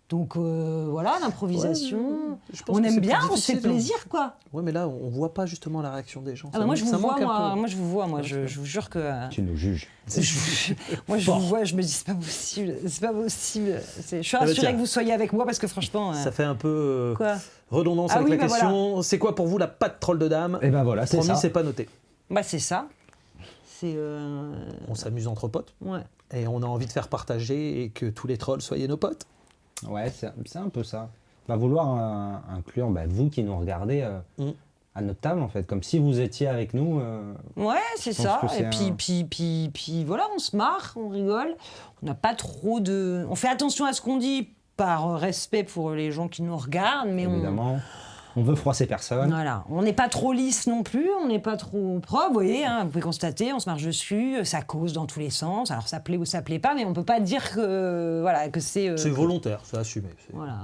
Donc voilà, l'improvisation. Je pense On que aime c'est bien, plus on se fait difficile, hein. plaisir, quoi. Ouais, mais là, on voit pas justement la réaction des gens. Ah bah moi, je vous ça vois, manque un peu. moi, je vous vois, moi, je vous jure que... Tu nous juges. moi, je vous vois, je me dis, c'est pas possible, c'est pas possible. Je suis bah rassurée tiens. que vous soyez avec moi, parce que franchement... Ça fait un peu Quoi redondance Ah avec oui, la bah question. C'est quoi pour vous la patte troll de dame? Et ben voilà, c'est Promis, ça. c'est pas noté. Bah c'est ça. C'est... On s'amuse entre potes Ouais. et on a envie de faire partager et que tous les trolls soient nos potes. Ouais, c'est un peu ça. On va vouloir inclure vous qui nous regardez à notre table, en fait, comme si vous étiez avec nous. Ouais, c'est pense ça. que c'est Et puis voilà, on se marre, on rigole. On n'a pas trop de... On fait attention à ce qu'on dit par respect pour les gens qui nous regardent, mais Évidemment, on veut froisser personne. Voilà, on n'est pas trop lisse non plus, on n'est pas trop propre, vous voyez, hein, vous pouvez constater, on se marche dessus, ça cause dans tous les sens, alors ça plaît ou ça plaît pas, mais on peut pas dire que, voilà, que c'est... C'est volontaire, c'est assumé. Voilà,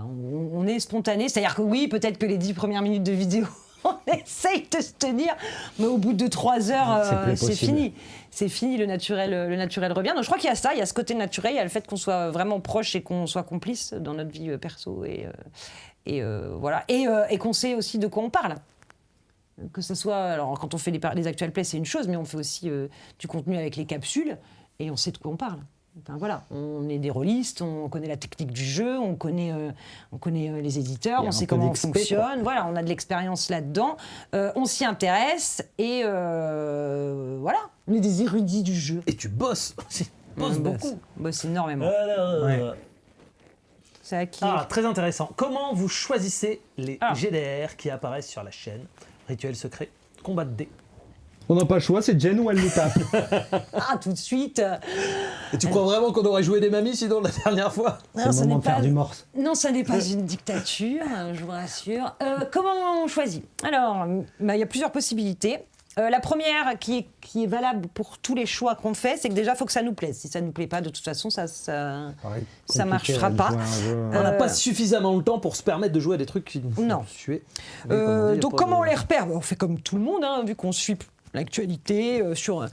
on est spontané, c'est-à-dire que oui, peut-être que les 10 premières minutes de vidéo, on essaye de se tenir, mais au bout de 3 heures, C'est plus c'est possible. fini. C'est fini, le naturel revient. Donc je crois qu'il y a ça, il y a ce côté naturel, il y a le fait qu'on soit vraiment proche et qu'on soit complice dans notre vie perso voilà. Et qu'on sait aussi de quoi on parle. Que ce soit, alors quand on fait les actual plays, c'est une chose, mais on fait aussi du contenu avec les capsules et on sait de quoi on parle. Enfin, voilà, on est des rôlistes, on connaît la technique du jeu, on connaît les éditeurs, Il y a on un sait peu comment on d'expert, fonctionne. Voilà, on a de l'expérience là-dedans, on s'y intéresse et voilà, on est des érudits du jeu. Et tu bosses, tu bosses On beaucoup. bosse énormément. Ouais. C'est à qui Ah, très intéressant. Comment vous choisissez les Ah. GDR qui apparaissent sur la chaîne? Rituel secret, combat de dés. On n'a pas le choix, c'est Jen ou elle nous tape. Ah, tout de suite. Et tu crois vraiment qu'on aurait joué des mamies sinon la dernière fois? Non, C'est ce le moment n'est de faire pas- du morse. Non, ça n'est pas une dictature, je vous rassure. Comment on choisit? Alors, il y a plusieurs possibilités. La première, qui est valable pour tous les choix qu'on fait, c'est que déjà, il faut que ça nous plaise. Si ça ne nous plaît pas, de toute façon, ça Pareil, Ça compliqué, marchera de pas. jouer à un jeu. On n'a pas suffisamment le temps pour se permettre de jouer à des trucs qui nous Non. font suer. Oui, comme on dit, y a donc, pas comment de- on les repère? On fait comme tout le monde, hein, vu qu'on suit l'actualité sur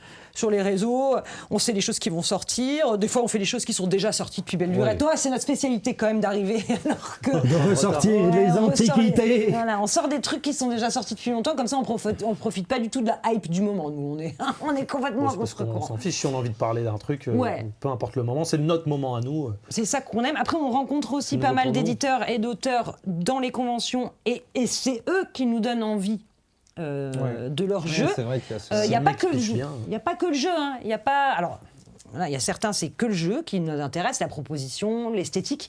les réseaux. On sait les choses qui vont sortir. Des fois, on fait des choses qui sont déjà sorties depuis belle lurette. Ouais. Toi, c'est notre spécialité quand même d'arriver. Alors que... De ressortir Ouais, les on ressort antiquités. Voilà, on sort des trucs qui sont déjà sortis depuis longtemps, comme ça on profite pas du tout de la hype du moment. Nous, on est complètement Bon, à c'est parce qu'on contre-courant. s'en fiche si on a envie de parler d'un truc, Ouais. peu importe le moment, c'est notre moment à nous. C'est ça qu'on aime. Après, on rencontre aussi Nouveau pas mal pour nous. d'éditeurs et d'auteurs dans les conventions, et c'est eux qui nous donnent envie Ouais. de leur Ouais, jeu. c'est vrai qu'il y a ça. Il n'y a le pas mec que le qui jeu. vient. Il n'y a pas que le jeu. Hein. Il y a pas. Alors. Voilà, il y a certains, c'est que le jeu qui nous intéresse, la proposition, l'esthétique.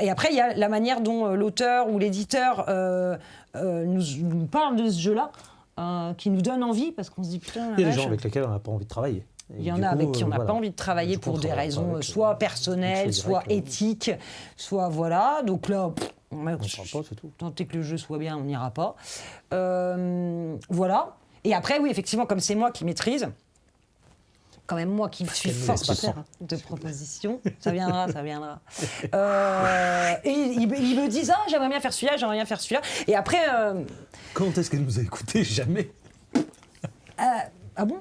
Et après, il y a la manière dont l'auteur ou l'éditeur nous parle de ce jeu-là, qui nous donne envie, parce qu'on se dit putain. Il y a la des gens vache. avec lesquels on n'a pas envie de travailler. Et Il y en du a coup, avec qui on n'a voilà. pas envie de travailler Du coup, pour on des travaille raisons pas avec, soit X, personnelles, Y, soit éthiques, soit voilà. Donc là, On parle pas, c'est tout. tenter que le jeu soit bien, on n'ira pas. Voilà. Et après, oui, effectivement, comme c'est moi qui maîtrise, quand même moi qui suis qu'elle nous laisse pas force faire. de proposition, ça viendra, ça viendra. Et ils me disent, ah, j'aimerais bien faire celui-là, j'aimerais bien faire celui-là. Et après, Quand est-ce qu'elle nous a écoutés? Jamais. ah bon?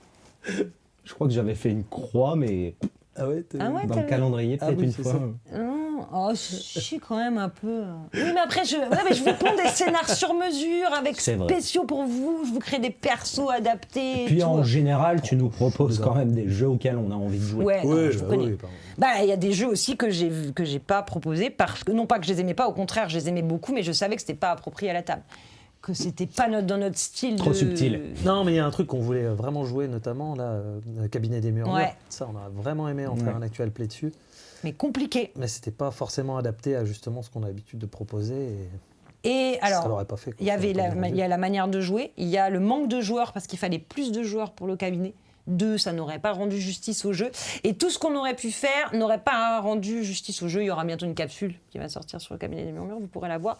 Je crois que j'avais fait une croix, mais Ah ouais, Ah ouais, dans t'as- le calendrier, Ah peut-être oui, une c'est fois. ça. Non, oh, je suis quand même un peu. Oui, mais après, je vous ponds des scénars sur mesure avec C'est vrai. spéciaux pour vous. Je vous crée des persos adaptés. et Puis tout. en général, tu nous proposes quand même des jeux auxquels on a envie de jouer. Ouais, non, Oui, je vous bah connais. oui, pardon. Bah, il y a des jeux aussi que j'ai pas proposés parce que non pas que je les aimais pas, au contraire, je les aimais beaucoup, mais je savais que c'était pas approprié à la table, que c'était pas dans notre style. Trop de... subtil. Non, mais il y a un truc qu'on voulait vraiment jouer, notamment là, Cabinet des Murmures. Ouais. Ça, on a vraiment aimé en faire un actual play dessus. Mais compliqué. Mais c'était pas forcément adapté à justement ce qu'on a l'habitude de proposer. Et Ça alors. l'aurait pas fait. quoi. Il y avait Ça aurait pas bien il y a la manière de jouer, il y a le manque de joueurs parce qu'il fallait plus de joueurs pour le cabinet. 2, ça n'aurait pas rendu justice au jeu. Et tout ce qu'on aurait pu faire n'aurait pas rendu justice au jeu. Il y aura bientôt une capsule qui va sortir sur le cabinet des murmures, vous pourrez la voir.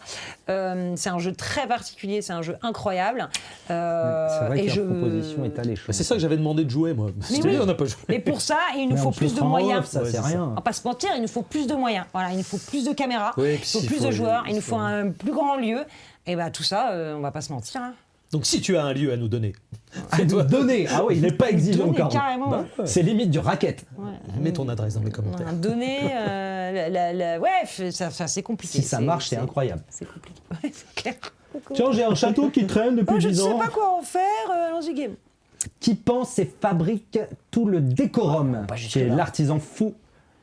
C'est un jeu très particulier, c'est un jeu incroyable. C'est vrai et que la proposition est alléchante. Bah, c'est ça que j'avais demandé de jouer, moi. C'est oui. on n'a pas joué. Mais pour ça, il nous Mais faut on se le plus de fera en moyens. off, ça Ouais, c'est c'est ça. rien. On va pas se mentir, il nous faut plus de moyens. Voilà, il nous faut plus de caméras, Oui, et il puis faut s'il plus faut- de joueurs, il il nous faut- faut un plus grand lieu. Et bah tout ça, on va pas se mentir. Hein. Donc si tu as un lieu à nous donner, À nous donner. Ah oui, il n'est pas exigeant Donner encore. carrément. C'est limite du racket. Ouais. mets ton adresse dans les commentaires. Donner, Ouais, ça, c'est compliqué. Si ça marche, c'est incroyable. C'est compliqué. Ouais, c'est clair. Tiens, j'ai un château qui traîne depuis Je ne 10 sais ans. pas quoi en faire, allons-y game. Qui pense et fabrique tout le décorum, Pas qui est jusque-là. l'artisan fou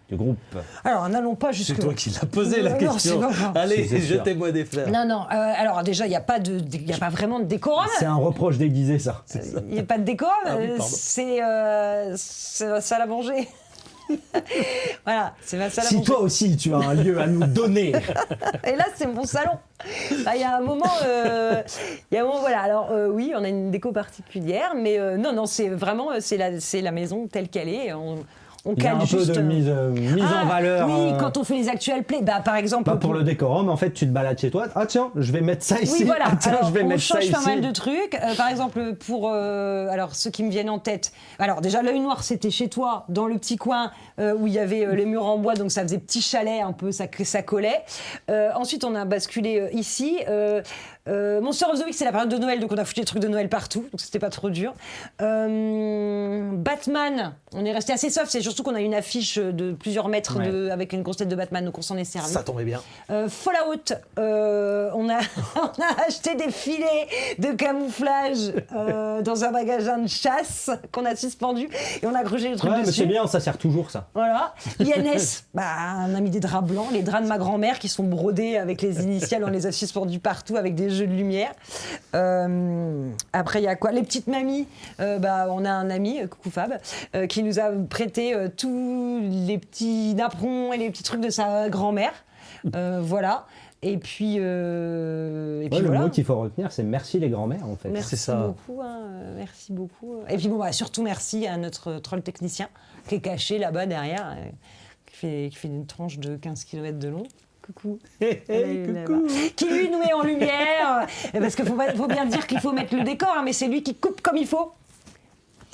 du groupe. Alors, n'allons pas jusque C'est toi qui l'as posé la Non, question. c'est pas grave. Allez, C'est sûr. jetez-moi des fleurs. Non, alors déjà, il n'y a pas vraiment de décorum. C'est un reproche déguisé, ça. Il n'y a pas de décorum, Ah oui, pardon. c'est ma salle à manger. Voilà, c'est ma salle à Si manger. toi aussi, tu as un lieu à nous donner. Et là, c'est mon salon. Il y a un moment, voilà. Alors oui, on a une déco particulière, mais non, c'est vraiment, c'est la maison telle qu'elle est. On Il y a cale un peu juste. de mise en valeur. Oui, quand on fait les actuels plays, par exemple. Pour le décorum, en fait, tu te balades chez toi. Ah tiens, je vais mettre ça ici. Oui, voilà. Ah, tiens, Alors, je vais on mettre ça change pas ici. mal de trucs. Par exemple, pour alors ceux qui me viennent en tête. Alors déjà, l'œil noir, c'était chez toi, dans le petit coin où il y avait les murs en bois, donc ça faisait petit chalet un peu, ça collait. Ensuite, on a basculé ici. Monster of the Week, c'est la période de Noël, donc on a foutu des trucs de Noël partout, donc c'était pas trop dur. Batman, on est resté assez soft, c'est surtout qu'on a une affiche de plusieurs mètres avec une grosse tête de Batman, donc on s'en est servi. Ça tombait bien. Fallout, on a acheté des filets de camouflage dans un magasin de chasse qu'on a suspendu et on a accroché les trucs Ouais, mais dessus. c'est bien, ça sert toujours, ça. Voilà. INS, on a mis des draps blancs, les draps de ma grand-mère qui sont brodés avec les initiales, on les a suspendus partout avec des jeux de lumière. Après, il y a quoi? Les petites mamies. On a un ami, coucou Fab, qui nous a prêté tous les petits napperons et les petits trucs de sa grand-mère. Voilà. Et puis, Le voilà. mot qu'il faut retenir, c'est merci les grands-mères, en fait. Merci C'est ça. beaucoup, merci beaucoup. Et puis surtout merci à notre troll technicien qui est caché là-bas derrière, qui fait une tranche de 15 km de long. Coucou. coucou. Qui lui nous met en lumière, parce qu'il faut bien dire qu'il faut mettre le décor, mais c'est lui qui coupe comme il faut.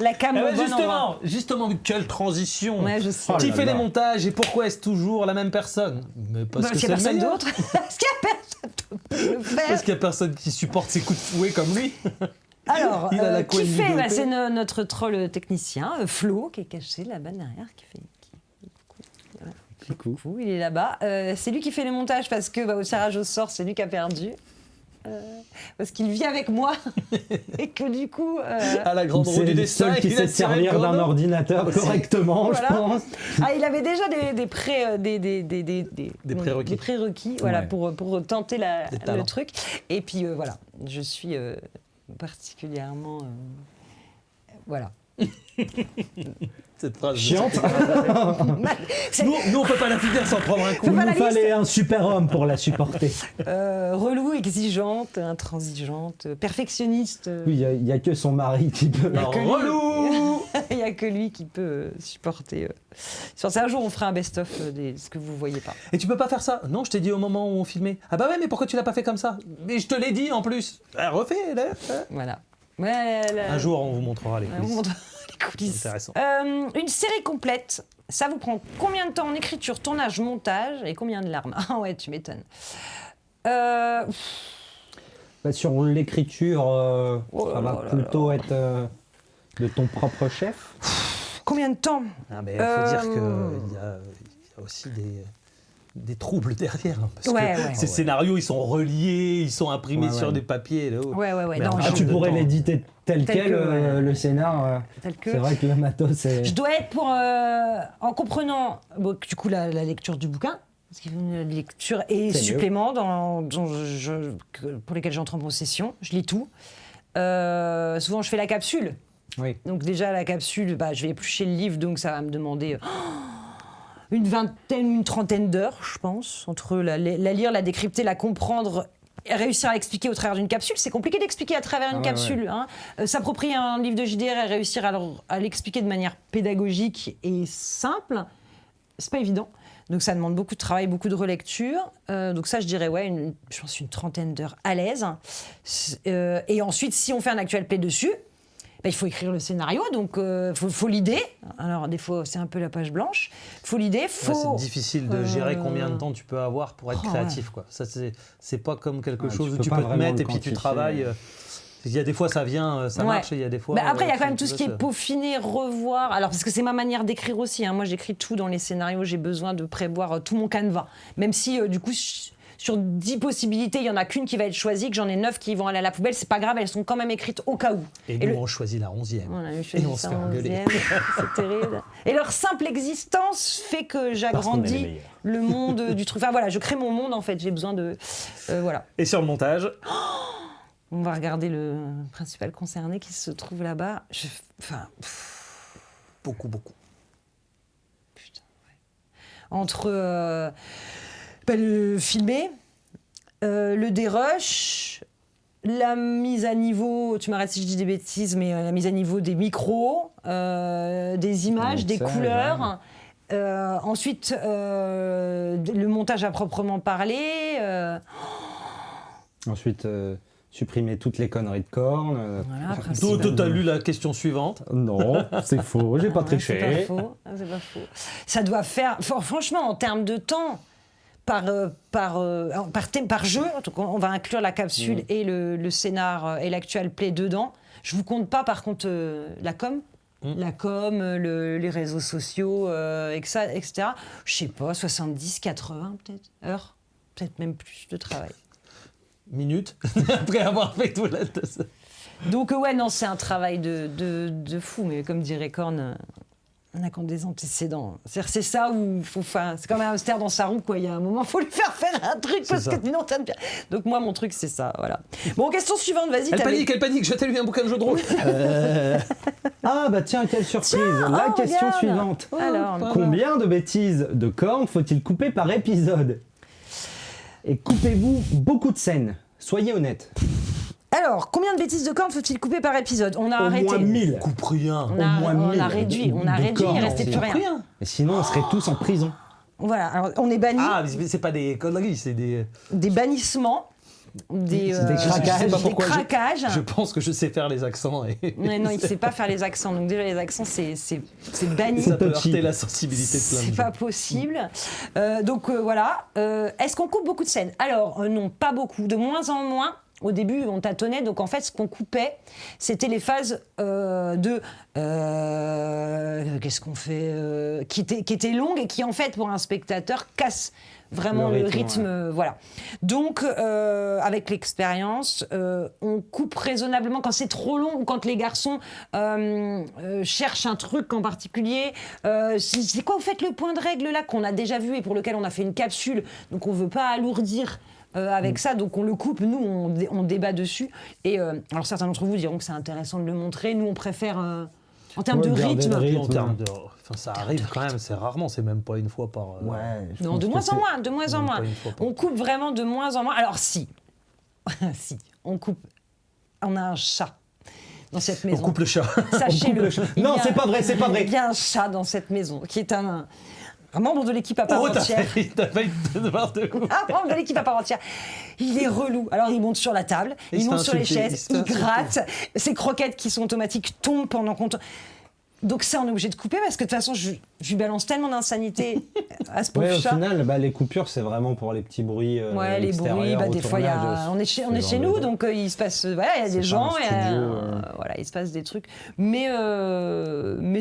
La cam au bon endroit. justement, quelle transition. Ouais, je sais. Oh Qui là fait là. les montages et pourquoi est-ce toujours la même personne? Mais parce que Parce qu'il c'est n'y a le personne meilleur. d'autre. Parce qu'il n'y a personne d'autre pour le faire. Parce qu'il n'y a personne qui supporte ses coups de fouet comme lui. Alors, Il a la qui couenne fait vidéo. C'est notre troll technicien, Flo, qui est caché là-bas derrière, qui fait... Coucou, il est là-bas. C'est lui qui fait les montages parce que au tirage au sort, c'est lui qui a perdu. Parce qu'il vit avec moi et que du coup... À la grande roue C'est du le destin, seul qui il a sait tiré le servir d'un chrono. ordinateur correctement, Voilà. je pense. il avait déjà des prérequis. des prérequis, voilà, Ouais. pour tenter Des le talents. truc. Et puis voilà, je suis particulièrement... voilà. Cette phrase. Chiante. C'est Nous, on peut pas la finir sans prendre un coup. Il pas nous la fallait un super homme pour la supporter. relou, exigeante, intransigeante, perfectionniste. Oui, il n'y a que son mari qui peut. Alors, que lui. relou. Il n'y a que lui qui peut supporter. Un jour, on fera un best-of de ce que vous voyez pas. Et tu peux pas faire ça? Non, je t'ai dit au moment où on filmait. Ah bah ouais, mais pourquoi tu l'as pas fait comme ça? Mais je te l'ai dit en plus. Refais, là. Voilà. Ouais, Un jour, on vous montrera les on vous coulisses. montre les coulisses. Intéressant. Une série complète, ça vous prend combien de temps en écriture, tournage, montage et combien de larmes? Ah ouais, tu m'étonnes. Bah, sur l'écriture, Oh là ça là va là plutôt être de ton propre chef. Combien de temps? Ah, mais il faut dire qu'il y a aussi des troubles derrière. Hein, parce Ouais, que ouais. ces scénarios, ils sont reliés, ils sont imprimés Ouais, sur ouais. des papiers. Là, Ouais. Mais Non, en Ah, termes tu de pourrais temps. l'éditer tel Tel quel, que, ouais. le scénar. Tel que- C'est vrai que le matos, c'est. Je dois être en comprenant du coup la lecture du bouquin, parce qu'il y a une lecture et C'est mieux. suppléments pour lesquels j'entre en possession. Je lis tout. Souvent, je fais la capsule. Oui. Donc déjà, la capsule, je vais éplucher le livre, donc ça va me demander une vingtaine, une trentaine d'heures, je pense, entre la lire, la décrypter, la comprendre, et réussir à l'expliquer au travers d'une capsule. C'est compliqué d'expliquer à travers une ouais, capsule. Hein. S'approprier un livre de JDR et réussir à l'expliquer de manière pédagogique et simple, c'est pas évident. Donc ça demande beaucoup de travail, beaucoup de relecture. Donc ça, je dirais, je pense une trentaine d'heures à l'aise. Et ensuite, si on fait un actual play dessus, il faut écrire le scénario, donc faut l'idée. Alors des fois, c'est un peu la page blanche. Faut l'idée, Ouais, faut... c'est difficile de gérer combien de temps tu peux avoir pour être Oh, créatif. Quoi. Ça, c'est pas comme quelque Ouais, chose tu où peux tu pas peux te vraiment mettre le et puis tu quantifier. travailles. Il y a des fois, ça vient, ça Ouais. marche, et il y a des fois... Après, il y a quand même tout tu ce qui est bosses, peaufiné, revoir. Alors, parce que c'est ma manière d'écrire aussi. Moi, j'écris tout dans les scénarios. J'ai besoin de prévoir tout mon canevas. Même si, du coup, sur 10 possibilités, il n'y en a qu'une qui va être choisie, que j'en ai 9 qui vont aller à la poubelle. C'est pas grave, elles sont quand même écrites au cas où. Et nous, on choisit la 11e. Voilà, je Et choisis on se ça fait en engueuler. 11e. C'est terrible. Et leur simple existence fait que qu'on est les j'agrandis meilleurs. le monde du truc. Enfin, voilà, je crée mon monde, en fait. J'ai besoin de... voilà. Et sur le montage, On va regarder le principal concerné qui se trouve là-bas. Enfin... beaucoup. Putain, ouais. Entre le filmer, le dérush, la mise à niveau, tu m'arrêtes si je dis des bêtises, mais la mise à niveau des micros, des images, des mixage, couleurs. Ensuite, le montage à proprement parler. Ensuite, supprimer toutes les conneries de cornes. Voilà, après, toi, t'as lu la question suivante. Non, c'est faux, j'ai pas Ouais, triché. C'est pas faux. C'est pas faux. Ça doit faire, franchement, en termes de temps, par jeu, donc on va inclure la capsule et le scénar et l'actual play dedans. Je vous compte pas, par contre, la com. La com, les réseaux sociaux, etc. Je sais pas, 70, 80 peut-être, heures, peut-être même plus de travail. Minutes, après avoir fait tout là. Donc ouais, non, c'est un travail de fou, mais comme dirait Korn, on n'a qu'en des antécédents. C'est ça où c'est comme un hamster dans sa roue, quoi. Il y a un moment, il faut lui faire un truc parce que sinon ça ne vient. Donc moi, mon truc, c'est ça, voilà. Bon, question suivante, vas-y. Elle panique, jetez-lui un bouquin de jeu de rôle. Ah bah tiens, quelle surprise. Tiens, La oh, question regarde. suivante. Alors, Combien de bêtises de cornes faut-il couper par épisode? Et coupez-vous beaucoup de scènes? Soyez honnête. Alors, combien de bêtises de cornes faut-il couper par épisode? On a Au arrêté. moins 1000. Coupe rien. On a, Au moins on 1000 a réduit, de il cornes, restait plus c'est rien. Et sinon, on serait tous en prison. Voilà, alors on est bannis, Ah, mais c'est pas des conneries, c'est des... des bannissements, des craquages. Je sais pas des pourquoi craquages. je pense que je sais faire les accents et Ouais, non, il ne sait pas faire les accents. Donc déjà, les accents, c'est banni. ça peut touchy. heurter la sensibilité de plein de C'est gens. pas possible. Donc voilà. Est-ce qu'on coupe beaucoup de scènes? Alors non, pas beaucoup. De moins en moins. Au début, on tâtonnait. Donc en fait, ce qu'on coupait, c'était les phases qu'est-ce qu'on fait qui étaient longues et qui en fait, pour un spectateur, cassent vraiment le rythme. Voilà. Donc avec l'expérience, on coupe raisonnablement quand c'est trop long ou quand les garçons cherchent un truc en particulier. C'est quoi, vous faites le point de règle là qu'on a déjà vu et pour lequel on a fait une capsule. Donc on veut pas alourdir avec ça, donc on le coupe, nous on débat dessus. Et alors certains d'entre vous diront que c'est intéressant de le montrer, nous on préfère en termes de garder rythme. le rythme. En termes de... Enfin, ça arrive quand même, c'est rarement, c'est même pas une fois par... Ouais. Non, de moins en moins, de moins en Même moins. pas une fois par- On coupe vraiment de moins en moins. Alors si, si, on coupe, on a un chat dans cette On maison. coupe le chat. Sachez-le. Il Non, y a- c'est pas vrai, c'est pas vrai. Il y a un chat dans cette maison qui est un membre de l'équipe à part Oh, entière. t'as failli te n'importe quoi. Un membre de l'équipe à part entière. Il est relou. Alors il monte sur la table, Il il se monte fait sur les insulter, il chaises, se fait il insulter. gratte. Ses croquettes qui sont automatiques tombent pendant qu'on... Donc ça, on est obligé de couper parce que de toute façon, je lui balance tellement d'insanité à ce pauvre Ouais, au chat. final, les coupures, c'est vraiment pour les petits bruits. Ouais, les bruits, extérieurs au des fois, il y a, tournage, on est ce chez genre nous, de- donc il se passe, voilà, il y a C'est des pas un gens, et, studio, voilà, il se passe des trucs. Mais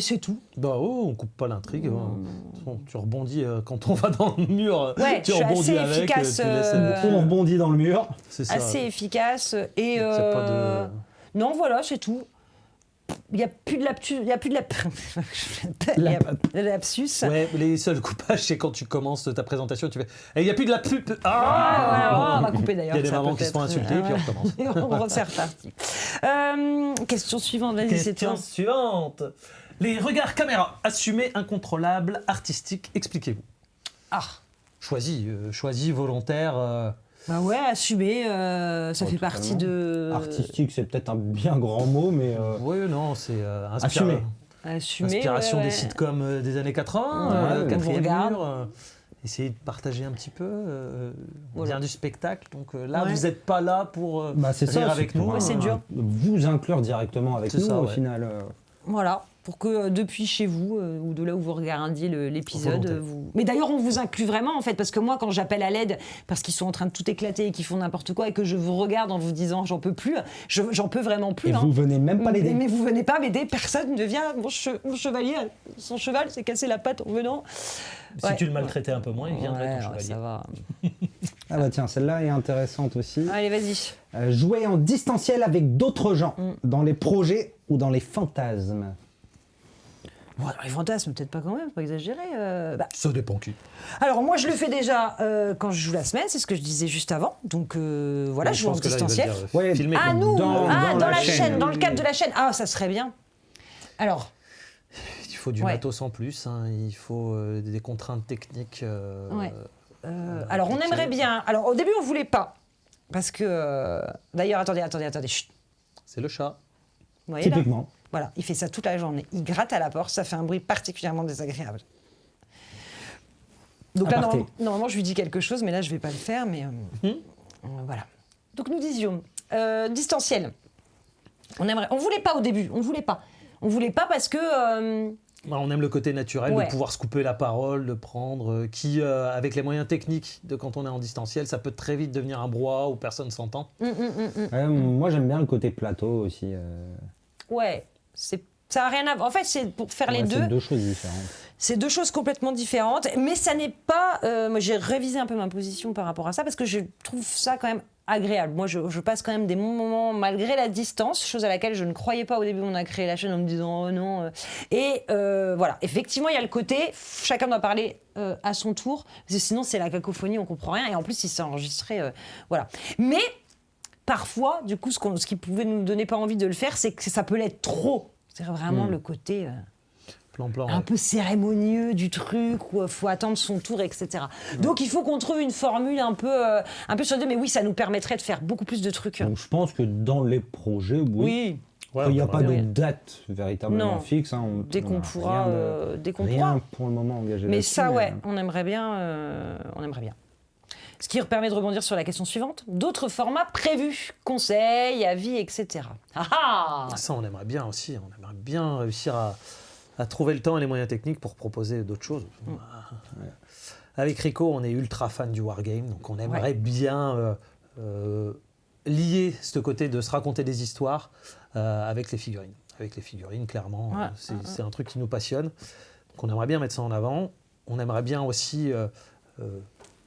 c'est tout. Bah oh, on coupe pas l'intrigue. Bon, tu rebondis quand on va dans le mur. Ouais, tu je suis rebondis assez avec. efficace, Tu laisses On rebondit dans le mur. C'est ça. Assez efficace. Et Y a pas de- non, voilà, c'est tout. Il n'y a plus de lapsus. Il y a plus de lapsus. Ouais, les seuls coupages, c'est quand tu commences ta présentation, tu fais. Il n'y a plus de la pub. Ah, on va couper d'ailleurs. Il y a des ça, mamans qui se font peut-être. insulter, puis on recommence. Et on resserre parti. Question suivante, vas-y, c'est toi. Question suivante. Les regards caméra, assumés, incontrôlables, artistiques, expliquez-vous. Ah, Choisi, volontaire. bah ouais, assumer, ça fait partie de. Artistique, c'est peut-être un bien grand mot, mais Oui, non, c'est Assumé. Assumer. inspiration ouais, des ouais. sitcoms des années 80, Ouais, on quatrième vous regarde. mur. Essayer de partager un petit peu, Voilà. bien du spectacle. Donc là, Ouais. vous n'êtes pas là pour bah, c'est rire ça, avec nous. Ouais, c'est dur. Vous inclure directement avec C'est nous ça, au ouais. final. Voilà, pour que depuis chez vous, ou de là où vous regardiez l'épisode, Volonté. vous... Mais d'ailleurs, on vous inclut vraiment, en fait, parce que moi, quand j'appelle à l'aide, parce qu'ils sont en train de tout éclater et qu'ils font n'importe quoi, et que je vous regarde en vous disant « j'en peux plus », j'en peux vraiment plus. Et vous venez même pas l'aider. Mais vous venez pas m'aider, personne ne vient. Mon chevalier, son cheval s'est cassé la patte en venant. Si tu le maltraitais un peu moins, il viendrait ton chevalier. Ça va. Ah bah tiens, celle-là est intéressante aussi. Allez, vas-y. Jouer en distanciel avec d'autres gens, dans les projets ou dans les fantasmes. Bon, alors, les fantasmes, peut-être pas quand même, faut pas exagérer. Ça dépend qui. Alors moi je le fais déjà quand je joue la semaine, c'est ce que je disais juste avant. Donc voilà, je joue en distanciel. Ouais, Ah quoi. nous, dans la chaîne, dans le cadre de la chaîne. Ah ça serait bien. Alors, Il faut du matos en plus, hein. Il faut des contraintes techniques. alors on aimerait bien. Alors au début on voulait pas, parce que d'ailleurs attendez. Chut. C'est le chat. Vous voyez, là typiquement. Voilà, il fait ça toute la journée. Il gratte à la porte, ça fait un bruit particulièrement désagréable. Donc là, Aparté. normalement, je lui dis quelque chose, mais là, je vais pas le faire. Mais voilà. Donc nous disions distanciel. On voulait pas au début. On voulait pas parce que. On aime le côté naturel Ouais. de pouvoir se couper la parole, de prendre, avec les moyens techniques de quand on est en distanciel, ça peut très vite devenir un brouhaha où personne s'entend. Moi j'aime bien le côté plateau aussi. Ouais, ça a rien à voir. En fait, c'est pour faire les deux. C'est deux choses différentes. C'est deux choses complètement différentes, mais ça n'est pas... moi, j'ai révisé un peu ma position par rapport à ça, parce que je trouve ça quand même agréable. Moi, je passe quand même des bons moments, malgré la distance, chose à laquelle je ne croyais pas au début où on a créé la chaîne, en me disant « oh non ». Et voilà, effectivement, il y a le côté, chacun doit parler à son tour, parce que sinon, c'est la cacophonie, on comprend rien, et en plus, si c'est enregistré, voilà. Mais... Parfois, du coup, ce qui pouvait nous donner pas envie de le faire, c'est que ça peut l'être trop. C'est vraiment le côté Plan, un peu cérémonieux du truc, où il faut attendre son tour, etc. Donc, il faut qu'on trouve une formule un peu sur deux. Mais oui, ça nous permettrait de faire beaucoup plus de trucs. Donc je pense que dans les projets, oui. Ouais, Il n'y a on pas aimerait de bien. date véritablement Non. fixe. Hein. Dès qu'on pourra, Rien pour le moment engagé Mais là-dessus, ça, ouais, on aimerait bien. Ce qui permet de rebondir sur la question suivante. D'autres formats prévus, conseils, avis, etc. Ah ah Ça, on aimerait bien aussi. On aimerait bien réussir à trouver le temps et les moyens techniques pour proposer d'autres choses. Avec Rico, on est ultra fan du wargame, donc on aimerait bien lier ce côté de se raconter des histoires avec les figurines. Avec les figurines, clairement, c'est un truc qui nous passionne. Donc on aimerait bien mettre ça en avant. On aimerait bien aussi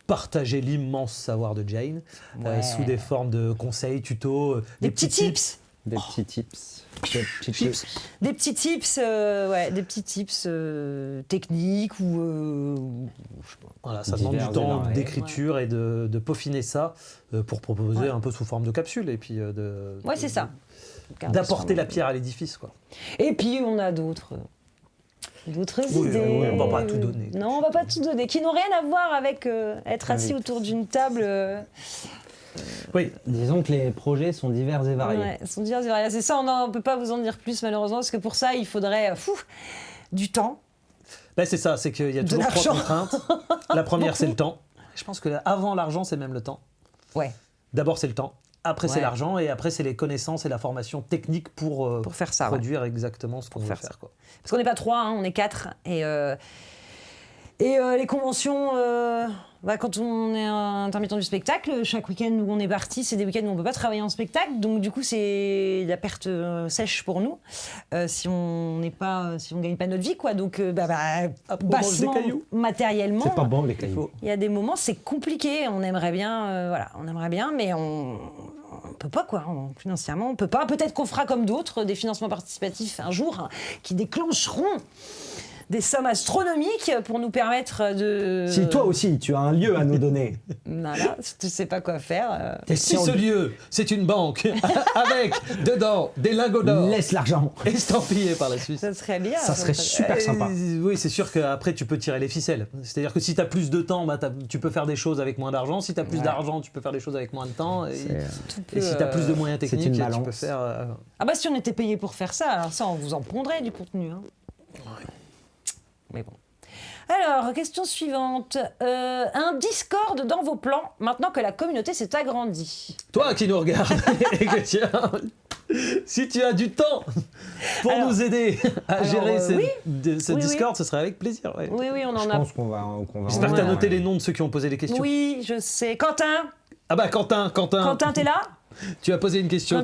partager l'immense savoir de Jane sous des formes de conseils, tutos, Des petits tips. Des petits tips. Des petits tips techniques ou je sais pas. Voilà, ça demande du temps variés. d'écriture et de peaufiner ça pour proposer un peu sous forme de capsule et puis C'est ça. d'apporter la pierre à l'édifice, quoi. Et puis on a d'autres Oui, idées. on va pas tout donner. Non, on va pas tout donner. Qui n'ont rien à voir avec être assis autour d'une table. Oui, Disons que les projets sont divers et variés. Ouais, sont divers et variés. C'est ça, on peut pas vous en dire plus malheureusement, parce que pour ça, il faudrait du temps. ben, c'est ça, c'est qu'il y a toujours trois l'argent. contraintes. La première, c'est le temps. Je pense que avant l'argent, c'est même le temps. Ouais, D'abord, c'est le temps. Après, c'est Ouais. l'argent. Et après, c'est les connaissances et la formation technique pour faire ça. Ouais. produire exactement ce qu'on veut faire faire, quoi. Parce qu'on n'est pas 3, on est 4. Et les conventions, quand on est intermittent du spectacle, chaque week-end où on est parti, c'est des week-ends où on ne peut pas travailler en spectacle. Donc du coup, c'est la perte sèche pour nous si on gagne pas notre vie, quoi. Donc bassement, matériellement, C'est pas bon les cailloux. il y a des moments, c'est compliqué. On aimerait bien, mais on peut pas, quoi. Financièrement, on peut pas. Peut-être qu'on fera comme d'autres, des financements participatifs un jour, qui déclencheront des sommes astronomiques pour nous permettre de... Si toi aussi, tu as un lieu à nous donner. Voilà, si tu sais pas quoi faire... Et si ce lieu, c'est une banque avec dedans des lingots d'or Laisse l'argent. estampillés par la Suisse. Ça serait bien. Ça serait super sympa. Oui, c'est sûr qu'après, tu peux tirer les ficelles. C'est-à-dire que si tu as plus de temps, tu peux faire des choses avec moins d'argent. Si tu as plus d'argent, tu peux faire des choses avec moins de temps. Et si tu as plus de moyens c'est techniques, une tu balance. peux faire... Ah bah si on était payé pour faire ça, alors ça, on vous en pondrait du contenu. Hein. Mais bon. Alors, question suivante. Un Discord dans vos plans, maintenant que la communauté s'est agrandie. Toi qui nous regardes et que si tu as du temps pour Alors- nous aider à alors, gérer ce oui. Discord, ce serait avec plaisir. Ouais. Oui, on Je en a. pense qu'on va J'espère que tu as Ouais. noté les noms de ceux qui ont posé les questions. Oui, je sais. Quentin, Ah bah Quentin, t'es là? tu as posé une question.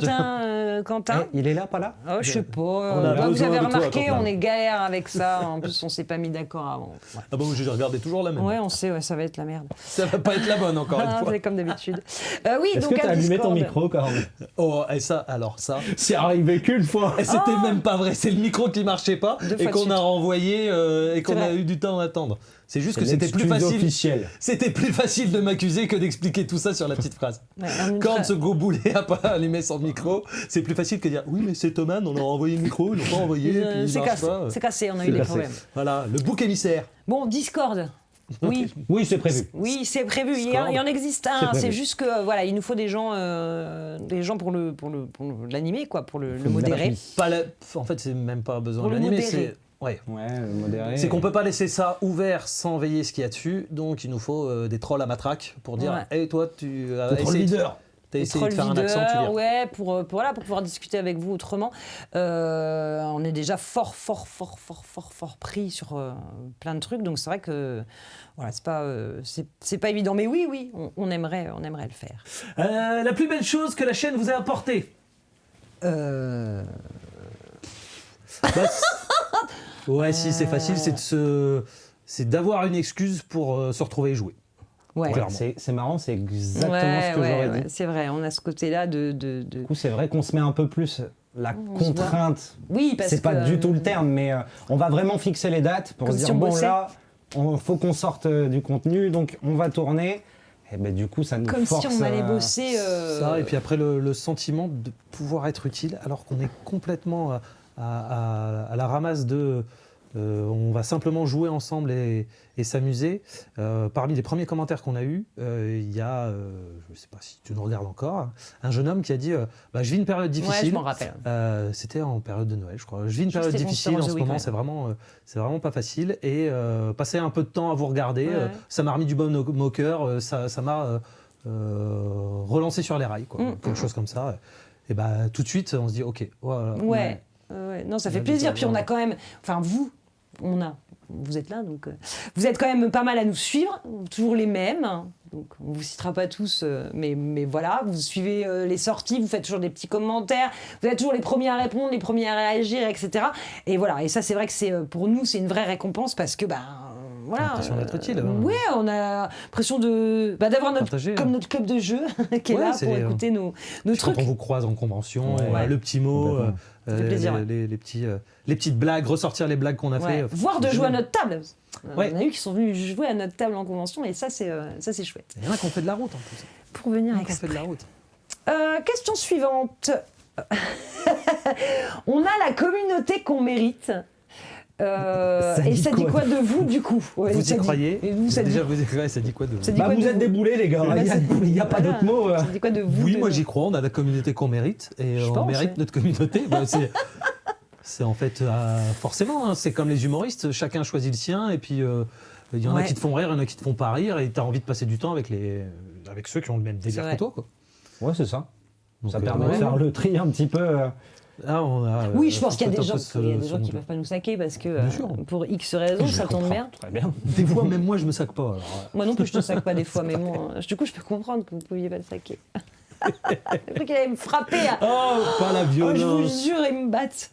Quentin. Il est là, pas là? Oh, je sais pas. a Vous besoin avez de toi, remarqué, Quentin. on est galère avec ça. En plus, on s'est pas mis d'accord avant. Ouais. Ah bon, j'ai regardé toujours la même. Ouais, on sait, ouais, ça va être la merde. Ça va pas être la bonne encore une Ah, fois. c'est comme d'habitude. Oui, Est-ce donc que tu as un allumé ton Discord. micro, Corne? Oh, et ça, alors ça. C'est arrivé qu'une fois. Et c'était même pas vrai, c'est le micro qui marchait pas Deux et fois de qu'on suite. a renvoyé et qu'on C'est a vrai. eu du temps à attendre. C'est juste que c'était plus facile. officiel. C'était plus facile de m'accuser que d'expliquer tout ça sur la petite phrase. Ouais, en une Quand phrase. ce gros boulet a pas allumé son micro, c'est plus facile que de dire oui mais c'est Thomas, on a envoyé le micro, ils l'ont pas envoyé, puis il C'est marche cassé, pas. c'est cassé, on a C'est eu des cassé. problèmes. Voilà, le bouc émissaire. Bon, Discord. Oui, Oui, c'est prévu. oui, c'est prévu. Il Discord. y en existe C'est un. prévu. C'est juste que voilà, il nous faut des gens pour l'animer, quoi, pour le modérer. Pas la- En fait, c'est même pas besoin Pour de le l'animer, modérer. c'est ouais. Ouais, modéré. C'est qu'on peut pas laisser ça ouvert sans veiller ce qu'il y a dessus, donc il nous faut des trolls à matraque pour dire Ouais. hey, toi tu as T'es trop le essayé, leader. t'as Les essayé de trolls faire un accent, tu leaders, viens. ouais, pour pouvoir discuter avec vous autrement. On est déjà fort pris sur plein de trucs, donc c'est vrai que voilà, c'est pas évident, mais oui, on aimerait le faire. La plus belle chose que la chaîne vous a apportée. Ouais, si c'est facile, c'est d'avoir une excuse pour se retrouver et jouer. Ouais, Clairement. C'est marrant, c'est exactement ouais, ce que j'aurais dit. c'est vrai, on a ce côté-là de... Du coup, c'est vrai qu'on se met un peu plus la On se contrainte. Oui, parce que... C'est pas du tout le terme, mais on va vraiment fixer les dates pour Comme se si dire on bon bossait. là, faut qu'on sorte du contenu, donc on va tourner. Et ben du coup, ça nous Comme force. si on allait bosser... Ça, et puis après le sentiment de pouvoir être utile alors qu'on est complètement à la ramasse de on va simplement jouer ensemble et s'amuser. Parmi les premiers commentaires qu'on a eus, il y a, je ne sais pas si tu nous regardes encore, un jeune homme qui a dit je vis une période Ouais, difficile. je m'en rappelle. C'était en période de Noël, je crois. Je vis une Je crois période que c'était difficile Monster en of ce the moment, Week, c'est vraiment pas facile. Et passer un peu de temps à vous regarder, Ouais. ça m'a remis du bon au cœur, ça m'a relancé sur les rails, quoi. Quelque chose comme ça. Et bah tout de suite, on se dit ok, voilà. Ouais. Non, ça fait Ouais, plaisir. mais Puis on a quand même, enfin vous êtes là, donc vous êtes quand même pas mal à nous suivre, toujours les mêmes. Donc on vous citera pas tous, mais voilà, vous suivez les sorties, vous faites toujours des petits commentaires, vous êtes toujours les premiers à répondre, les premiers à réagir, etc. Et voilà, et ça c'est vrai que c'est pour nous c'est une vraie récompense parce que voilà. L'impression d'être utile, hein. Ouais, on a l'impression d'avoir Partager, comme hein. notre club de jeu qui est Ouais, là c'est pour les, écouter nos Puis trucs. quand on vous croise en convention, Ouais. le petit mot, Complètement. Ça fait plaisir, les petites blagues, ressortir les blagues qu'on a Ouais. fait. Voire de jouer à notre table. Ouais. On a eu qui sont venus jouer à notre table en convention et ça c'est chouette. Il y en a qui ont fait de la route en plus. Pour venir Il y en a qui ont fait exprès. de la route. Question suivante. On a la communauté qu'on mérite. Ça Et dit ça dit quoi quoi de vous du coup? Ouais, Vous ça y dit- croyez Et vous, ça dit, Déjà, ça dit quoi de vous ça dit Bah quoi vous de êtes déboulés les gars, Bah, il n'y a pas voilà. d'autre mot. Ça dit quoi de vous? Oui, de- moi j'y crois, on a la communauté qu'on mérite et Je on pense, mérite ouais. notre communauté. C'est en fait forcément, hein, c'est comme les humoristes, chacun choisit le sien et puis il y en a Ouais. qui te font rire, il y en a qui te font pas rire et tu as envie de passer du temps avec ceux qui ont le même délire vrai. que toi. Quoi. Ouais, c'est ça. Donc, Ça permet de ouais. faire le tri un petit peu. là, on a, Oui, je pense qu'il y a faut des gens, mettre un peu il y a des ce gens qui monde. peuvent pas nous saquer parce que Bien sûr. pour X raisons, Je ça tombe comprends bien. Très bien. Des fois, même moi, je me sac pas. Alors, Moi non plus, je te sac pas des fois, mais bon, du coup, je peux comprendre que vous ne pouviez pas le saquer. Je crois qu'il allait me frapper. oh, pas la Oh, je violence. vous jure, ils me battent.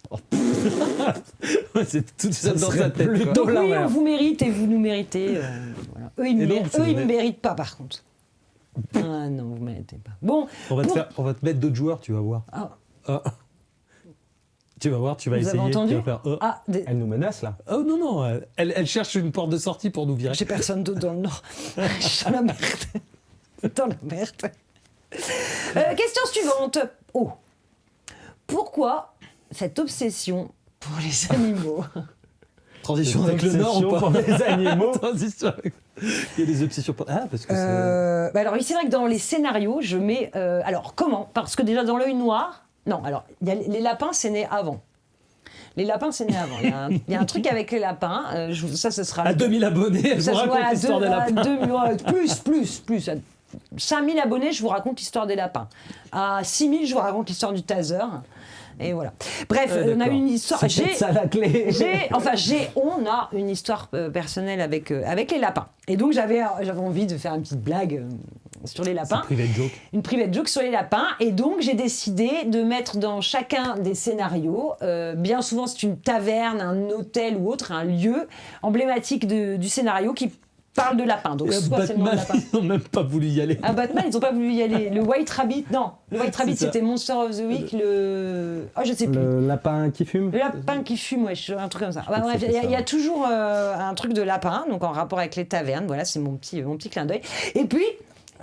C'est tout ça dans serait sa tête. plutôt quoi. Donc oui, l'inverse. on vous mérite et vous nous méritez. Voilà. Eux, ils Et ne donc, c'est me vrai. méritent pas, par contre. Ah non, vous ne méritez pas. Bon, On va, pour- on va te mettre d'autres joueurs, tu vas voir. Ah. Ah. Tu vas voir, tu vas Vous avez essayer. entendu Tu vas faire, Ah, Elle nous menace là. oh non, non, elle cherche une porte de sortie pour nous virer. j'ai personne d'autre dans le Nord. Je suis dans la merde. Dans la merde. Question suivante. Oh. Pourquoi cette obsession pour les animaux? Transition avec le Nord ou Obsession pas pour les animaux. Transition avec... Il y a des obsessions pour... Ah, parce que Alors, oui, c'est vrai que dans les scénarios, je mets... alors, comment? Parce que déjà, dans l'œil noir... Non, alors, il y a les lapins, c'est né avant. Les lapins, c'est né avant. Il y a un truc avec les lapins. Ça, ce sera... à 2000 abonnés, elle ça vous se voit raconte l'histoire des lapins. plus. À 5000 abonnés, je vous raconte l'histoire des lapins. À 6000, je vous raconte l'histoire du taser. Et voilà. Bref, Ouais, on a d'accord. une histoire. C'est peut-être ça la clé. On a une histoire personnelle avec les lapins. Et donc j'avais envie de faire une petite blague sur les lapins. C'est private joke. Une private joke sur les lapins. Et donc j'ai décidé de mettre dans chacun des scénarios, bien souvent c'est une taverne, un hôtel ou autre, un lieu emblématique du scénario qui parle de lapins. Donc soit c'est le nom de Batman, lapin. ils n'ont même pas voulu y aller. Ah, Batman, ils n'ont pas voulu y aller. Le White Rabbit, non. Le White Rabbit, ça. c'était Monster of the Week. Oh, je sais plus. Le lapin qui fume. Le lapin qui fume, ouais, un truc comme ça. Bah, que bref, c'était il y a ça. toujours un truc de lapin, donc en rapport avec les tavernes. Voilà, c'est mon petit clin d'œil. Et puis,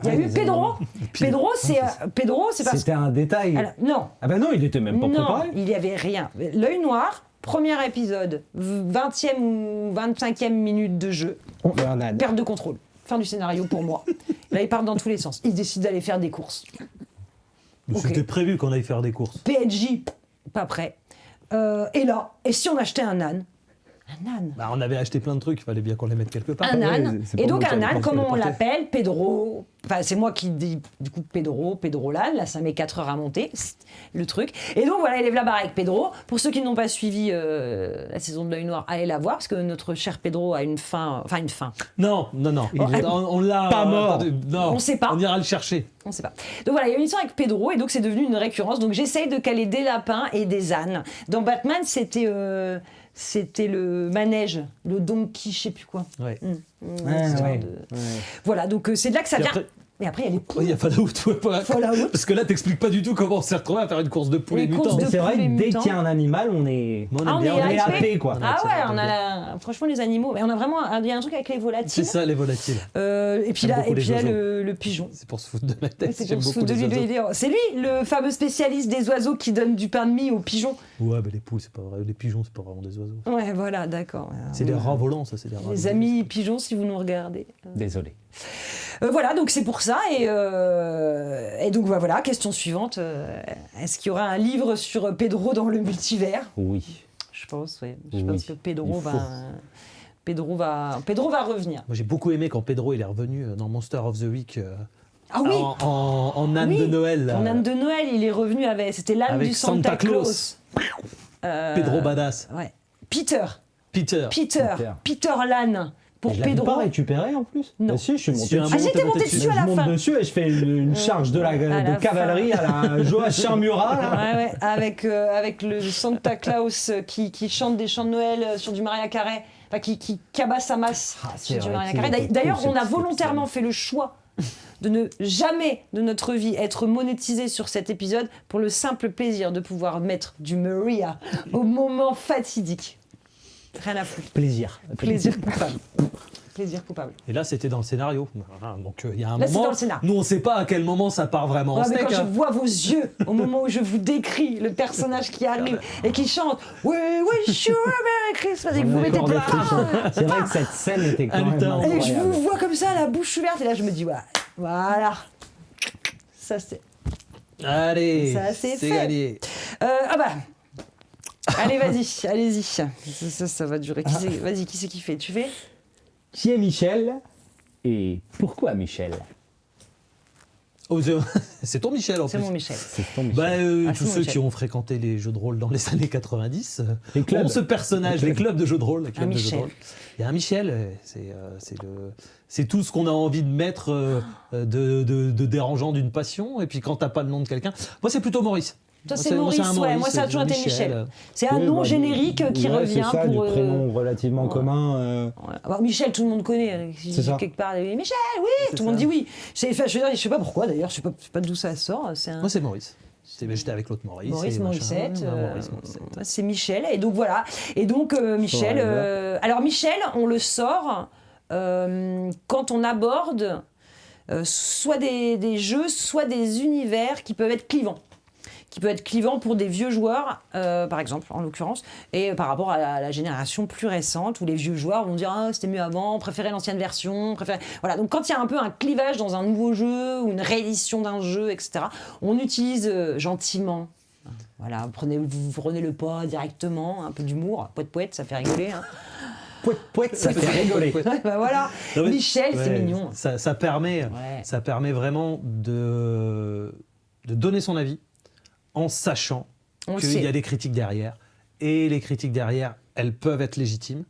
il y a eu les Pedro. Pedro, c'est parce C'était un détail. Alors, non, Ah bah non, il était même pas non, préparé. il n'y avait rien. L'œil noir, premier épisode, 20e ou 25e minute de jeu, Un âne. perte de contrôle. Fin du scénario pour moi. Là, il part dans tous les sens. Il décide d'aller faire des courses. Mais Ok. C'était prévu qu'on aille faire des courses. PNJ, pas prêt. Et là, et si on achetait un âne? Un âne. Bah, on avait acheté plein de trucs, il fallait bien qu'on les mette quelque part. Un ouais, âne. c'est Et pas donc moi qui un avais âne, pensé comment à on le porter. l'appelle? Pedro. Enfin, c'est moi qui dis du coup Pedro l'âne. Là, ça met 4 heures à monter, le truc. Et donc voilà, il est là avec Pedro. Pour ceux qui n'ont pas suivi la saison de l'œil noir, allez la voir, parce que notre cher Pedro a une fin. Enfin, une fin. Non. On l'a. Pas mort. Attendez, non, On sait pas. On ira le chercher. On sait pas. Donc voilà, il y a une histoire avec Pedro et donc c'est devenu une récurrence. Donc j'essaye de caler des lapins et des ânes. Dans Batman, c'était le manège, le donkey, je sais plus quoi. Ouais. Histoire ouais. de- Voilà, donc c'est de là que ça Et vient. après- Mais après, il y a les poules. Oui, il y a Fallout. Ouais. Fallout. Parce que là, t'expliques pas du tout comment on s'est retrouvé à faire une course de poulet Les courses mutant. de Mais c'est vrai poulet que dès mutant. qu'il y a un animal, on est. Moi, on Ah, aime on bien. est On est hypé. happé, quoi. Ah c'est ouais, vrai, on a franchement les animaux. Mais on a vraiment, il y a un truc avec les volatiles. C'est ça, les volatiles. Et puis J'aime là, beaucoup les oiseaux. le pigeon. C'est pour se foutre de ma tête. C'est J'aime pour se beaucoup foutre de les lui. oiseaux. C'est lui, le fameux spécialiste des oiseaux qui donne du pain de mie aux pigeons. Ouais, mais les poules, c'est pas vrai. Les pigeons, c'est pas vraiment des oiseaux. Ouais, voilà, d'accord. C'est des rats volants, ça, c'est des rats. Les amis pigeons, si vous nous regardez. Désolé. Voilà, donc c'est pour ça. Et donc voilà, question suivante. Est-ce qu'il y aura un livre sur Pedro dans le multivers? Oui. Je pense, oui. Je Oui, pense que il Pedro faut. va revenir. Moi, j'ai beaucoup aimé quand Pedro il est revenu dans Monster of the Week Ah oui, en âne Oui, de Noël. là. en âne de Noël, il est revenu avec. C'était l'âne Avec du Santa Santa Claus. Pedro Badass. Ouais. Peter Peter. l'âne. Pour Je l'avais Pedro. pas récupéré en plus. Non. Bah si, je suis monté un dessus. Ah, j'étais monté monté dessus. dessus à Je la monte fin. dessus et je fais une charge de la cavalerie à la Joachim Murat. Là. Ouais, avec le Santa Claus qui chante des chants de Noël sur du Mariah Carey, enfin qui cabasse sa masse c'est sur du vrai Mariah qu'il Carey. était D'ailleurs, cool, on a cet volontairement épisode. fait le choix de ne jamais de notre vie être monétisé sur cet épisode pour le simple plaisir de pouvoir mettre du Maria au moment fatidique. Rien à foutre. Plaisir. Plaisir coupable. Plaisir coupable. Et là, c'était dans le scénario. Voilà, donc, il y a un Là, c'est moment. dans le scénar. Nous, on sait pas à quel moment ça part vraiment en Ouais, mais steak. quand je hein. vois vos yeux au moment où je vous décris le personnage qui arrive et qui chante We wish you a Merry Christmas et que vous mettez Encore des pas. frissons. C'est vrai que cette scène était quand Elle même était en- Et je incroyable. vous vois comme ça, la bouche ouverte, et là je me dis ouais, voilà. Ça c'est. Allez, Ça, c'est fait. gagné. Ah bah. Allez, vas-y, allez-y. Ça va durer. Vas-y, qui c'est qui fait? Tu fais? Qui est Michel et pourquoi Michel? Oh, c'est ton Michel en C'est plus. mon Michel. C'est ton Michel. Bah, Ah, tous c'est mon ceux Michel. qui ont fréquenté les jeux de rôle dans les années 90 Les clubs. ont ce personnage, les clubs de jeux de rôle. Les clubs de jeux de Michel. rôle. Il y a un Michel, c'est tout ce qu'on a envie de mettre de dérangeant d'une passion. Et puis quand t'as pas le nom de quelqu'un, moi c'est plutôt Maurice. Toi, Moi, c'est Maurice, un ouais. Moi, ça a toujours été Michel. C'est un Oui, nom bah, générique qui ouais, revient c'est ça, pour. du prénom relativement commun. Ouais. Alors, Michel, tout le monde connaît. Si C'est ça. quelque part, Michel, oui, tout le monde dit oui. Je sais pas pourquoi d'ailleurs, je sais pas d'où ça sort. C'est un... Moi c'est Maurice. J'étais avec l'autre Maurice. Maurice et machin. Morissette. Maurice Morissette. C'est Michel. Et donc voilà. Et donc Michel. Alors Michel, on le sort quand on aborde soit des jeux, soit des univers qui peuvent être clivants. Qui peut être clivant pour des vieux joueurs, par exemple, en l'occurrence, et par rapport à la génération plus récente, où les vieux joueurs vont dire « Ah, c'était mieux avant, préférez l'ancienne version, préférez... » Voilà, donc quand il y a un peu un clivage dans un nouveau jeu, ou une réédition d'un jeu, etc., on utilise gentiment, voilà, vous prenez le pas directement, un peu d'humour, poète, ça fait rigoler, hein. Pouet, ça fait rigoler. Ouais, bah voilà, Non, mais- Michel, c'est ouais, mignon. Ça permet vraiment de donner son avis en sachant On le qu'il sait. y a des critiques derrière. Et les critiques derrière, elles peuvent être légitimes.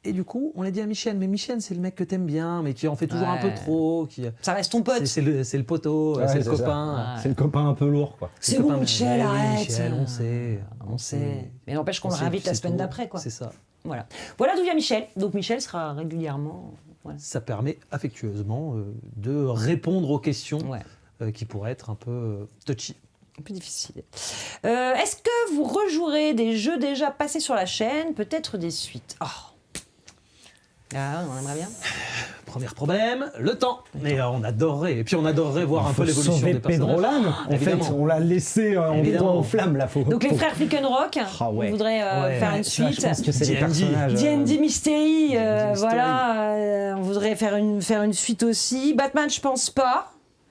Et du coup, on l'a dit à Michel, mais Michel, c'est le mec que t'aimes bien, mais qui en fait toujours un peu Ouais. trop. Ça reste ton pote. C'est le poteau, Ouais, c'est le ça. copain. C'est le copain un peu lourd, quoi. C'est le bon, copain, Michel, mais oui, arrête. Michel, on sait. On sait. Mais n'empêche qu'on On le sait, réinvite la c'est semaine tout. d'après, quoi. C'est ça. Voilà. Voilà d'où vient Michel. Donc Michel sera régulièrement. Voilà. Ça permet affectueusement de répondre aux questions Ouais. qui pourraient être un peu touchy. Un peu difficile. Est-ce que vous rejouerez des jeux déjà passés sur la chaîne, peut-être des suites? Oh. Ah, on aimerait bien. Premier problème, le temps. Mais on adorerait. Et puis on adorerait voir un peu Faut l'évolution sauver des personnages. Pedrolan. En Évidemment. fait, on l'a laissé en Évidemment. bois aux flammes, là. Donc les frères Flickenrock, Ah ouais. on voudrait Ouais, faire une Ça, suite. je pense que c'est des D&D. personnages. D&D Mystery, D&D voilà, on voudrait faire une suite aussi. Batman, je pense pas.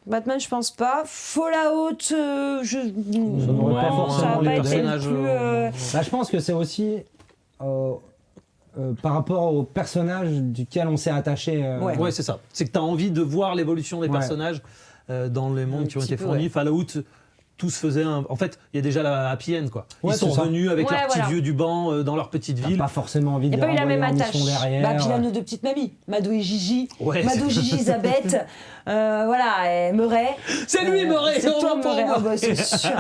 Fallout, Ça n'aurait pas non, forcément ça va les pas été le personnages, plus. Bah, je pense que c'est aussi par rapport au personnage duquel on s'est attaché. Ouais. Ouais, c'est ça. C'est que tu as envie de voir l'évolution des Ouais. personnages dans les mondes qui ont petit été peu, fournis. ouais. Fallout, tout se faisait. En fait, il y a déjà la happy end, quoi. Ouais, Ils sont c'est ça. venus avec Ouais, leurs petits voilà. vieux du banc dans leur petite T'as ville. pas forcément envie Il de n'y a pas eu la renvoyer même en attache. mission derrière. Bah, puis là, nos deux petites mamies, Madou et Gigi. Ouais. Madou, Gigi, Elisabeth. Voilà, et Murray. C'est lui, Murray. C'est on toi, l'entend, Murray. moi. Ah bah, c'est sûr.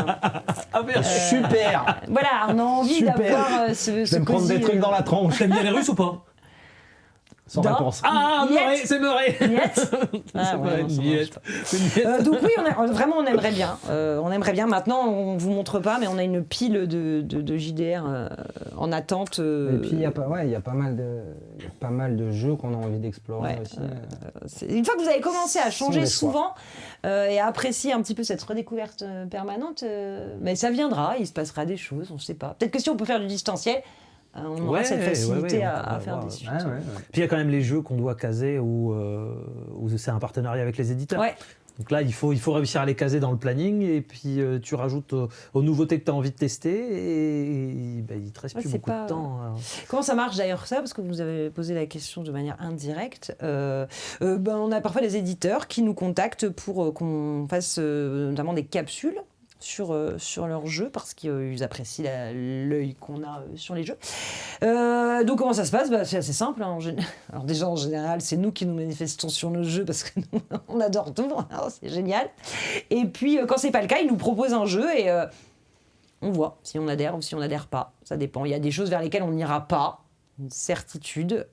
Ah merde. Super. Voilà, on a envie Super. d'avoir ce Je vais me prendre cosy, des trucs dans la tronche. T'aimes bien les Russes ou pas? Sans Dans- réponse. Ah, Niet. Murray, c'est Murray. Niet. Ah, C'est ouais, vrai, non, ça niet. marche pas. Niet. Donc oui, vraiment on aimerait bien. On aimerait bien. Maintenant, on vous montre pas, mais on a une pile de JDR en attente. Et puis il y a pas mal de jeux qu'on a envie d'explorer Ouais, aussi. une fois que vous avez commencé à changer des choix. souvent et à apprécier un petit peu cette redécouverte permanente, mais ça viendra, il se passera des choses, on ne sait pas. Peut-être que si on peut faire du distanciel, on aura Ouais, cette facilité ouais, on à pourra faire voir. des suites. Ouais. Puis il y a quand même les jeux qu'on doit caser où c'est un partenariat avec les éditeurs. Ouais. Donc là, il faut réussir à les caser dans le planning et puis tu rajoutes aux nouveautés que tu as envie de tester et bah, il te reste Ouais, plus c'est beaucoup pas- de temps. Comment ça marche d'ailleurs ça? Parce que vous avez posé la question de manière indirecte. On a parfois des éditeurs qui nous contactent pour qu'on fasse notamment des capsules sur leurs jeux parce qu'ils apprécient l'œil qu'on a sur les jeux. Donc comment ça se passe? C'est assez simple. Hein, Alors déjà en général c'est nous qui nous manifestons sur nos jeux parce que nous, on adore tout, alors, c'est génial. Et puis quand c'est pas le cas, ils nous proposent un jeu et on voit si on adhère ou si on n'adhère pas. Ça dépend. Il y a des choses vers lesquelles on n'ira pas, une certitude.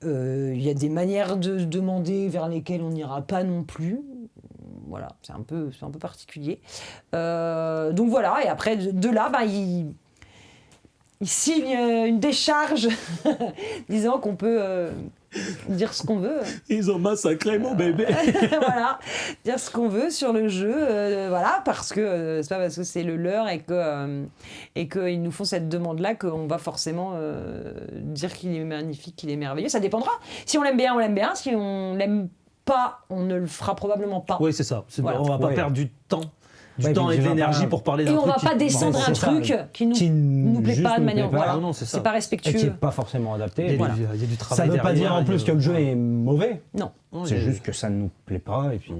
Il y a des manières de demander vers lesquelles on n'ira pas non plus. Voilà, c'est un peu particulier. Donc voilà, et après, de là, il signe une décharge disant qu'on peut dire ce qu'on veut. Ils ont massacré mon bébé. Voilà, dire ce qu'on veut sur le jeu, voilà, parce que c'est pas parce que c'est le leur et qu'ils nous font cette demande-là qu'on va forcément dire qu'il est magnifique, qu'il est merveilleux. Ça dépendra. Si on l'aime bien, on l'aime bien. Si on l'aime pas, on ne le fera probablement pas. Oui, c'est ça. Voilà. On va pas Ouais. perdre du temps Ouais, et puis de tu vas l'énergie pas- pour parler Et d'un on truc va pas descendre c'est un ça, truc qui nous plaît juste pas de nous manière. plaît pas. Voilà. Non, c'est ça. C'est pas Et qui respectueux. n'est pas forcément adapté. Il y a, Voilà. il y a du Ça travail ne veut pas derrière, dire en il y a plus que le jeu est mauvais. Non. Non, C'est il y a- juste que ça ne nous plaît pas. Et puis,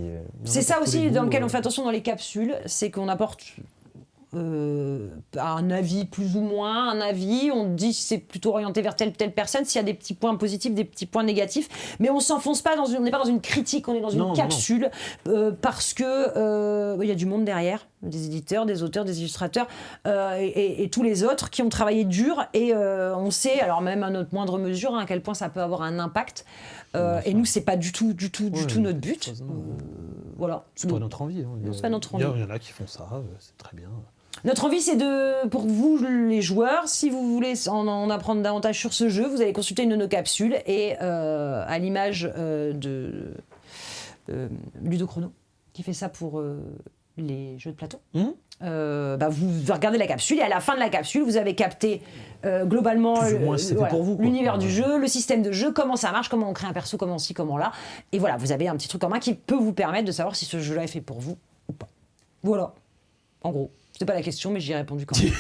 C'est pour ça tous aussi les dans goûts, lequel on fait attention dans les capsules, c'est qu'on apporte un avis plus ou moins, un avis, on dit si c'est plutôt orienté vers telle ou telle personne, s'il y a des petits points positifs, des petits points négatifs, mais on s'enfonce pas on n'est pas dans une critique, on est dans une Non, non, capsule parce que il y a du monde derrière, des éditeurs, des auteurs, des illustrateurs et tous les autres qui ont travaillé dur et on sait, alors même à notre moindre mesure, à quel point ça peut avoir un impact. Et nous, c'est pas du tout Ouais, notre but. Voilà. C'est pas notre envie. Hein. Non, c'est pas notre Il y envie. en a qui font ça, c'est très bien. Notre envie, c'est pour vous, les joueurs, si vous voulez en apprendre davantage sur ce jeu, vous allez consulter une de nos capsules et à l'image de Ludochrono, qui fait ça pour les jeux de plateau. Vous regardez la capsule et à la fin de la capsule, vous avez capté globalement Plus ou moins, c'était pour vous, quoi. l'univers du jeu, le système de jeu, comment ça marche, comment on crée un perso, comment ci, comment là. Et voilà, vous avez un petit truc en main qui peut vous permettre de savoir si ce jeu-là est fait pour vous ou pas. Voilà, en gros. C'était pas la question, mais j'y ai répondu quand même.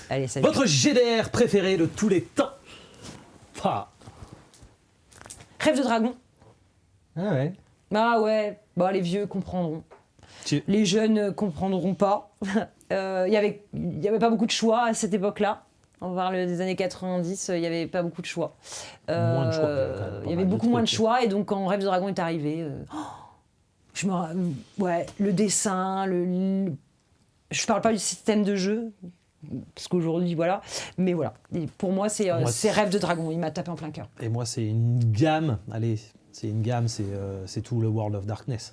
Allez, salut. Votre GDR préféré de tous les temps? Rêve de dragon. Ah ouais. Ah ouais, les vieux comprendront. Tu- Les jeunes comprendront pas. Il y avait pas beaucoup de choix à cette époque-là. On parle des années 90, il n'y avait pas beaucoup de choix. Moins de choix, quand même, Il y avait beaucoup moins de choix, et donc quand Rêve de Dragon est arrivé, le dessin, je parle pas du système de jeu, parce qu'aujourd'hui, voilà. Mais voilà, et pour moi, c'est Rêve de Dragon, il m'a tapé en plein cœur. Et moi, c'est une gamme, c'est tout le World of Darkness.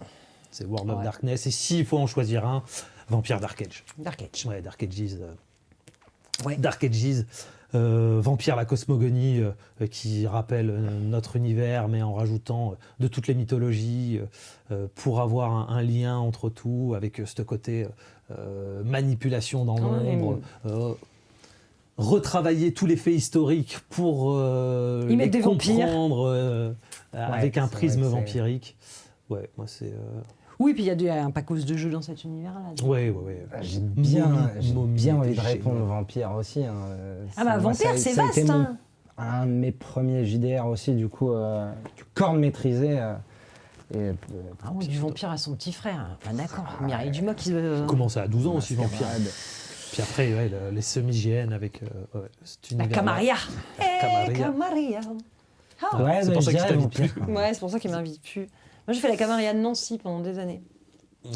C'est World of Darkness, et s'il faut en choisir un, Vampire Dark Age. Dark Age. Ouais, Dark Ages. Ouais. Dark Ages, Vampire la cosmogonie, qui rappelle notre univers, mais en rajoutant de toutes les mythologies, pour avoir un lien entre tout, avec ce côté manipulation dans l'ombre, retravailler tous les faits historiques pour Y mettre des comprendre avec un c'est prisme vrai que vampirique. Ouais, moi c'est... Oui, puis il y a un pacos de jeux dans cet univers-là. Ouais. J'ai bien envie de génial. répondre au Vampire aussi. Hein. Vampire, c'est ça a été vaste. Hein. un de mes premiers JDR aussi, du coup, corps maîtrisé. Du Vampire à son petit frère. Ah, d'accord. Mireille Dumas qui Commencé à 12 ans aussi, Vampire. Puis après, les semi-GN avec cet La univers-là. Camarilla. Camarilla. Ah. Ouais, c'est pour ça je que je dirais t'invite Vampire, plus. quoi. Ouais, c'est pour ça qu'il m'invite plus. Moi, j'ai fait la Camarilla de Nancy pendant des années.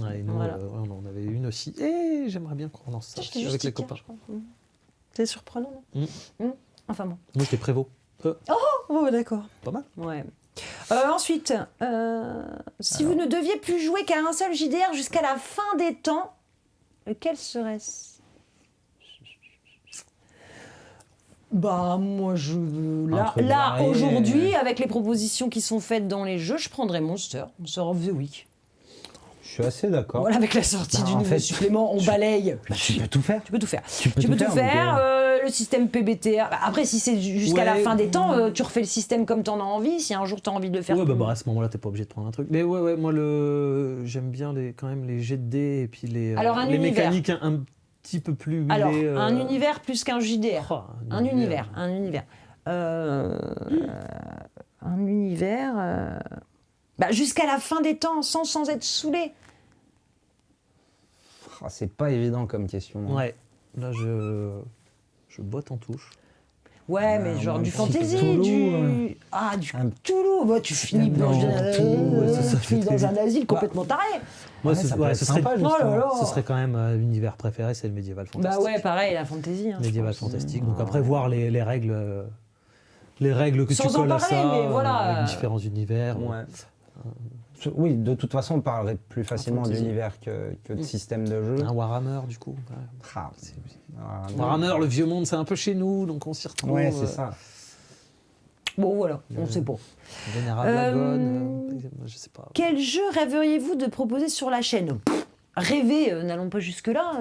Ouais, nous, Voilà. on en avait une aussi. Et j'aimerais bien qu'on relance ça J'étais aussi avec juste les tiquée, copains. je crois. C'est surprenant, non Enfin bon. Moi, j'étais Prévost. Oh, d'accord. Pas mal. Ouais. Ensuite, si vous ne deviez plus jouer qu'à un seul JDR jusqu'à la fin des temps, lequel serait-ce? Bah moi truc là varié. aujourd'hui avec les propositions qui sont faites dans les jeux, je prendrais Monster of the Week. Je suis assez d'accord. Voilà, avec la sortie du en nouveau fait, supplément, on balaye. Tu peux tout faire. Tu peux tout faire. Tu peux tout faire, Le système PBTA. Après, si c'est jusqu'à la Ouais. fin des temps, tu refais le système comme t'en as envie. Si un jour t'as envie de le faire. Ouais, bah, à ce moment-là, t'es pas obligé de prendre un truc. Mais ouais, moi, j'aime bien quand même les jets de dés et puis les Alors, les mécaniques un petit peu plus huilées. Alors, un univers plus qu'un JDR. Oh, Un univers. Un univers. Jusqu'à la fin des temps, sans être saoulé. C'est pas évident comme question. Hein. Ouais, là, je botte en touche. Ouais, mais genre un du petit fantasy, Cthulhu, du Cthulhu. Bah, tu finis Non, Cthulhu, ouais, ça tu finis fait dans très un asile complètement taré. Moi, ça peut être ce serait sympa, Oh là là. ce serait quand même l'univers préféré, c'est le médiéval fantastique. Bah ouais, pareil, la fantasy. Hein, Médiéval je pense. fantastique. Donc après, voir les règles que Sans tu en colles à parler, ça, mais voilà. avec différents univers. Ouais. Oui, de toute façon, on parlerait plus facilement fantasy. d'univers que de système de jeu. Un Warhammer, du coup. Ouais. Ah, Warhammer, le vieux monde, c'est un peu chez nous, donc on s'y retrouve. ouais, c'est ça. Bon, voilà, on sait pas. Vénérable Agon, je sais pas. Quel jeu rêveriez-vous de proposer sur la chaîne? Rêver, n'allons pas jusque-là.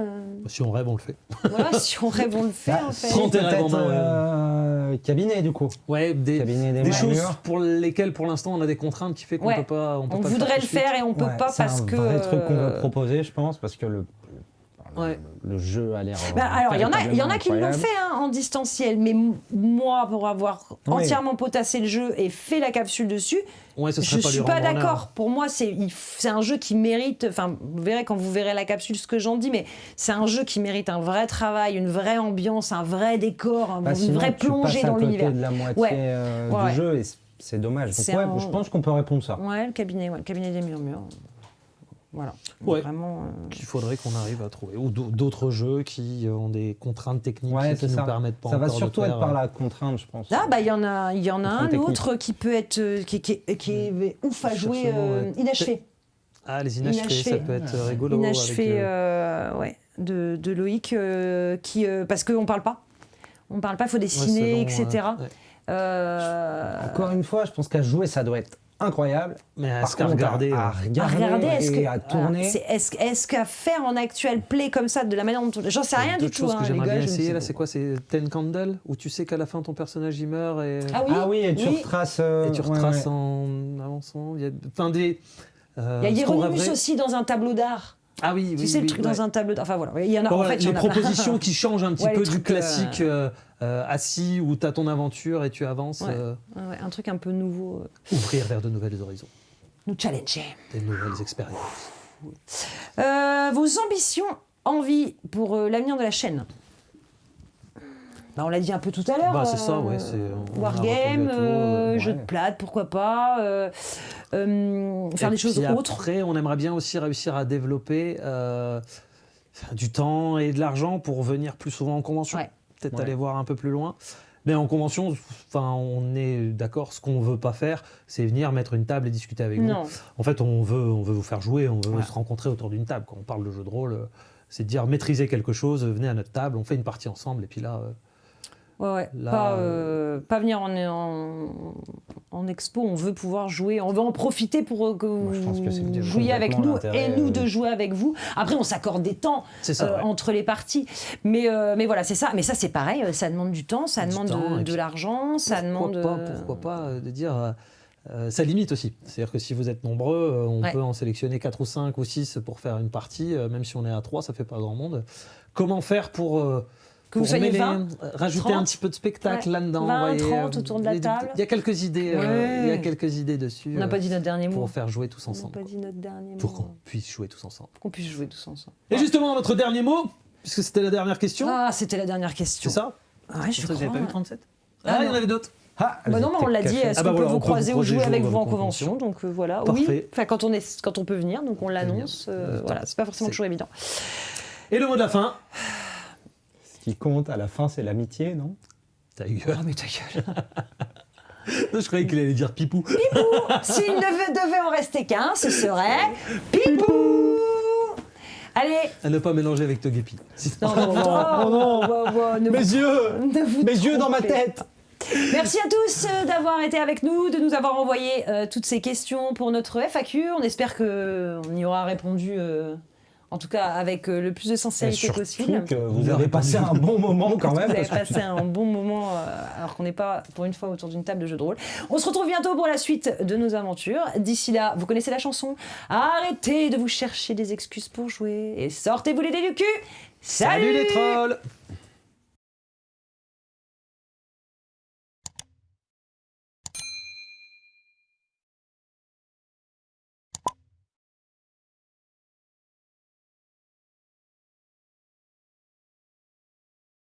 Si on rêve, on le fait. Voilà, si on rêve, on le fait, en fait. Prends tes rêves en Peut-être main, cabinet, du coup. Ouais, Cabinet des des murmures. choses pour lesquelles, pour l'instant, on a des contraintes qui fait qu'on Ouais. peut pas. On peut pas voudrait tout le de suite. faire et on peut Ouais, pas c'est parce un que. vrai truc qu'on veut proposer, je pense, parce que Ouais. le jeu a l'air. Alors, il y en a qui l'ont incroyable. fait en distanciel, mais moi, pour avoir Oui. entièrement potassé le jeu et fait la capsule dessus, Ouais, ce je serait pas suis lui pas rendre honneur. d'accord. Pour moi, c'est un jeu qui mérite. Enfin, vous verrez quand vous verrez la capsule ce que j'en dis, mais c'est un jeu qui mérite un vrai travail, une vraie ambiance, un vrai décor, Bah, une sinon, vraie tu plongée passes à dans côté l'univers. de la moitié Ouais. du jeu et c'est dommage. Donc, C'est ouais, un- je pense qu'on peut répondre ça. Ouais, le cabinet des murmures. Voilà. Ouais. Vraiment. Qu'il faudrait qu'on arrive à trouver. Ou d'autres jeux qui ont des contraintes techniques Ouais, qui c'est nous ça. permettent pas Ça va encore de surtout faire, être par la contrainte, je pense. Ah bah il y en a un technique. autre qui peut être qui est ouf à jouer, Cherchement, ouais. inachevé. Ah, les inachevés, Inachevé. ça peut être rigolo. Inachevé, avec, ouais, de Loïc qui parce qu'on parle pas. On parle pas, il faut dessiner, selon, etc. ouais. Encore une fois, je pense qu'à jouer, ça doit être incroyable. Mais à Par ce qu'à contre, regarder. à À regarder, regarder, est-ce et que à tourner. est-ce qu'à faire en actuel play comme ça de la manière dont j'en sais rien du D'autres tout. choses que hein, les j'aimerais gars, bien je ne essayer, sais là, pas. c'est quoi? C'est Ten Candle, où tu sais qu'à la fin, ton personnage, il meurt et, Ah oui, Ah oui, et tu oui. retraces. et tu ouais, retraces ouais. en avançant. Il y a, enfin, des. Il y a Hieronymus aussi dans un tableau d'art. Ah oui, oui. Tu sais, le oui, truc ouais. dans un tableau d'art. Enfin voilà, il y en a. Bon, En fait, il y les en a plein. propositions qui changent un petit Ouais, les peu du trucs, classique assis où tu as ton aventure et tu avances. Ouais. Ouais, un truc un peu nouveau. Ouvrir vers de nouvelles horizons, Nous challenger. des nouvelles expériences. Vos ambitions envie pour l'avenir de la chaîne? Bah, on l'a dit un peu tout à l'heure. C'est ça, ouais. Wargame, jeu de plate, pourquoi pas. Faire des choses autres. Après, on aimerait bien aussi réussir à développer du temps et de l'argent pour venir plus souvent en convention. Ouais. Peut-être aller voir un peu plus loin. Mais en convention, on est d'accord, ce qu'on ne veut pas faire, c'est venir mettre une table et discuter avec vous. En fait, on veut vous faire jouer, on veut se rencontrer autour d'une table. Quand on parle de jeu de rôle, c'est de dire maîtriser quelque chose, venez à notre table, on fait une partie ensemble, et puis là... Pas venir en expo, on veut pouvoir jouer, on veut en profiter pour que vous jouiez avec nous et nous de jouer avec vous. Après, on s'accorde des temps entre les parties. Mais voilà, c'est ça. Mais ça, c'est pareil, ça demande du temps, ça demande de l'argent, ça demande... Pourquoi pas de dire... ça limite aussi. C'est-à-dire que si vous êtes nombreux, on peut en sélectionner 4 ou 5 ou 6 pour faire une partie. Même si on est à 3, ça fait pas grand monde. Comment faire pour... que vous soyez 20, rajouter 30, un petit peu de spectacle là-dedans. 20, 30 autour de la table. Il y a quelques idées, il y a quelques idées dessus. On n'a pas dit notre dernier mot. Pour faire jouer tous ensemble. On n'a pas dit notre dernier mot. Pour qu'on puisse jouer tous ensemble. Pour qu'on puisse jouer tous ensemble. Et justement, votre dernier mot, puisque c'était la dernière question. Ah, c'était la dernière question. C'est ça? Ouais, je crois. Vous n'avez pas vu 37? Il y en avait d'autres. Non, mais on l'a dit, est-ce qu'on peut vous croiser ou jouer avec vous en convention? Donc voilà, parfait. Oui, quand on peut venir, donc on l'annonce. Voilà, c'est pas forcément toujours évident. Et le mot de la fin? Ce qui compte à la fin, c'est l'amitié, non? Ta gueule. Oh, mais ta gueule. Je croyais qu'il allait dire Pipou. Pipou. S'il ne devait en rester qu'un, ce serait Pipou. Allez. À ne pas mélanger avec Togepi. Non, mes yeux dans ma tête. Merci à tous d'avoir été avec nous, de nous avoir envoyé toutes ces questions pour notre FAQ. On espère qu'on y aura répondu, en tout cas avec le plus de sincérité possible. Que vous avez passé un bon moment quand même. Vous avez passé un bon moment alors qu'on n'est pas pour une fois autour d'une table de jeu de rôle. On se retrouve bientôt pour la suite de nos aventures. D'ici là, vous connaissez la chanson. Arrêtez de vous chercher des excuses pour jouer et sortez-vous les dés du cul. Salut les trolls.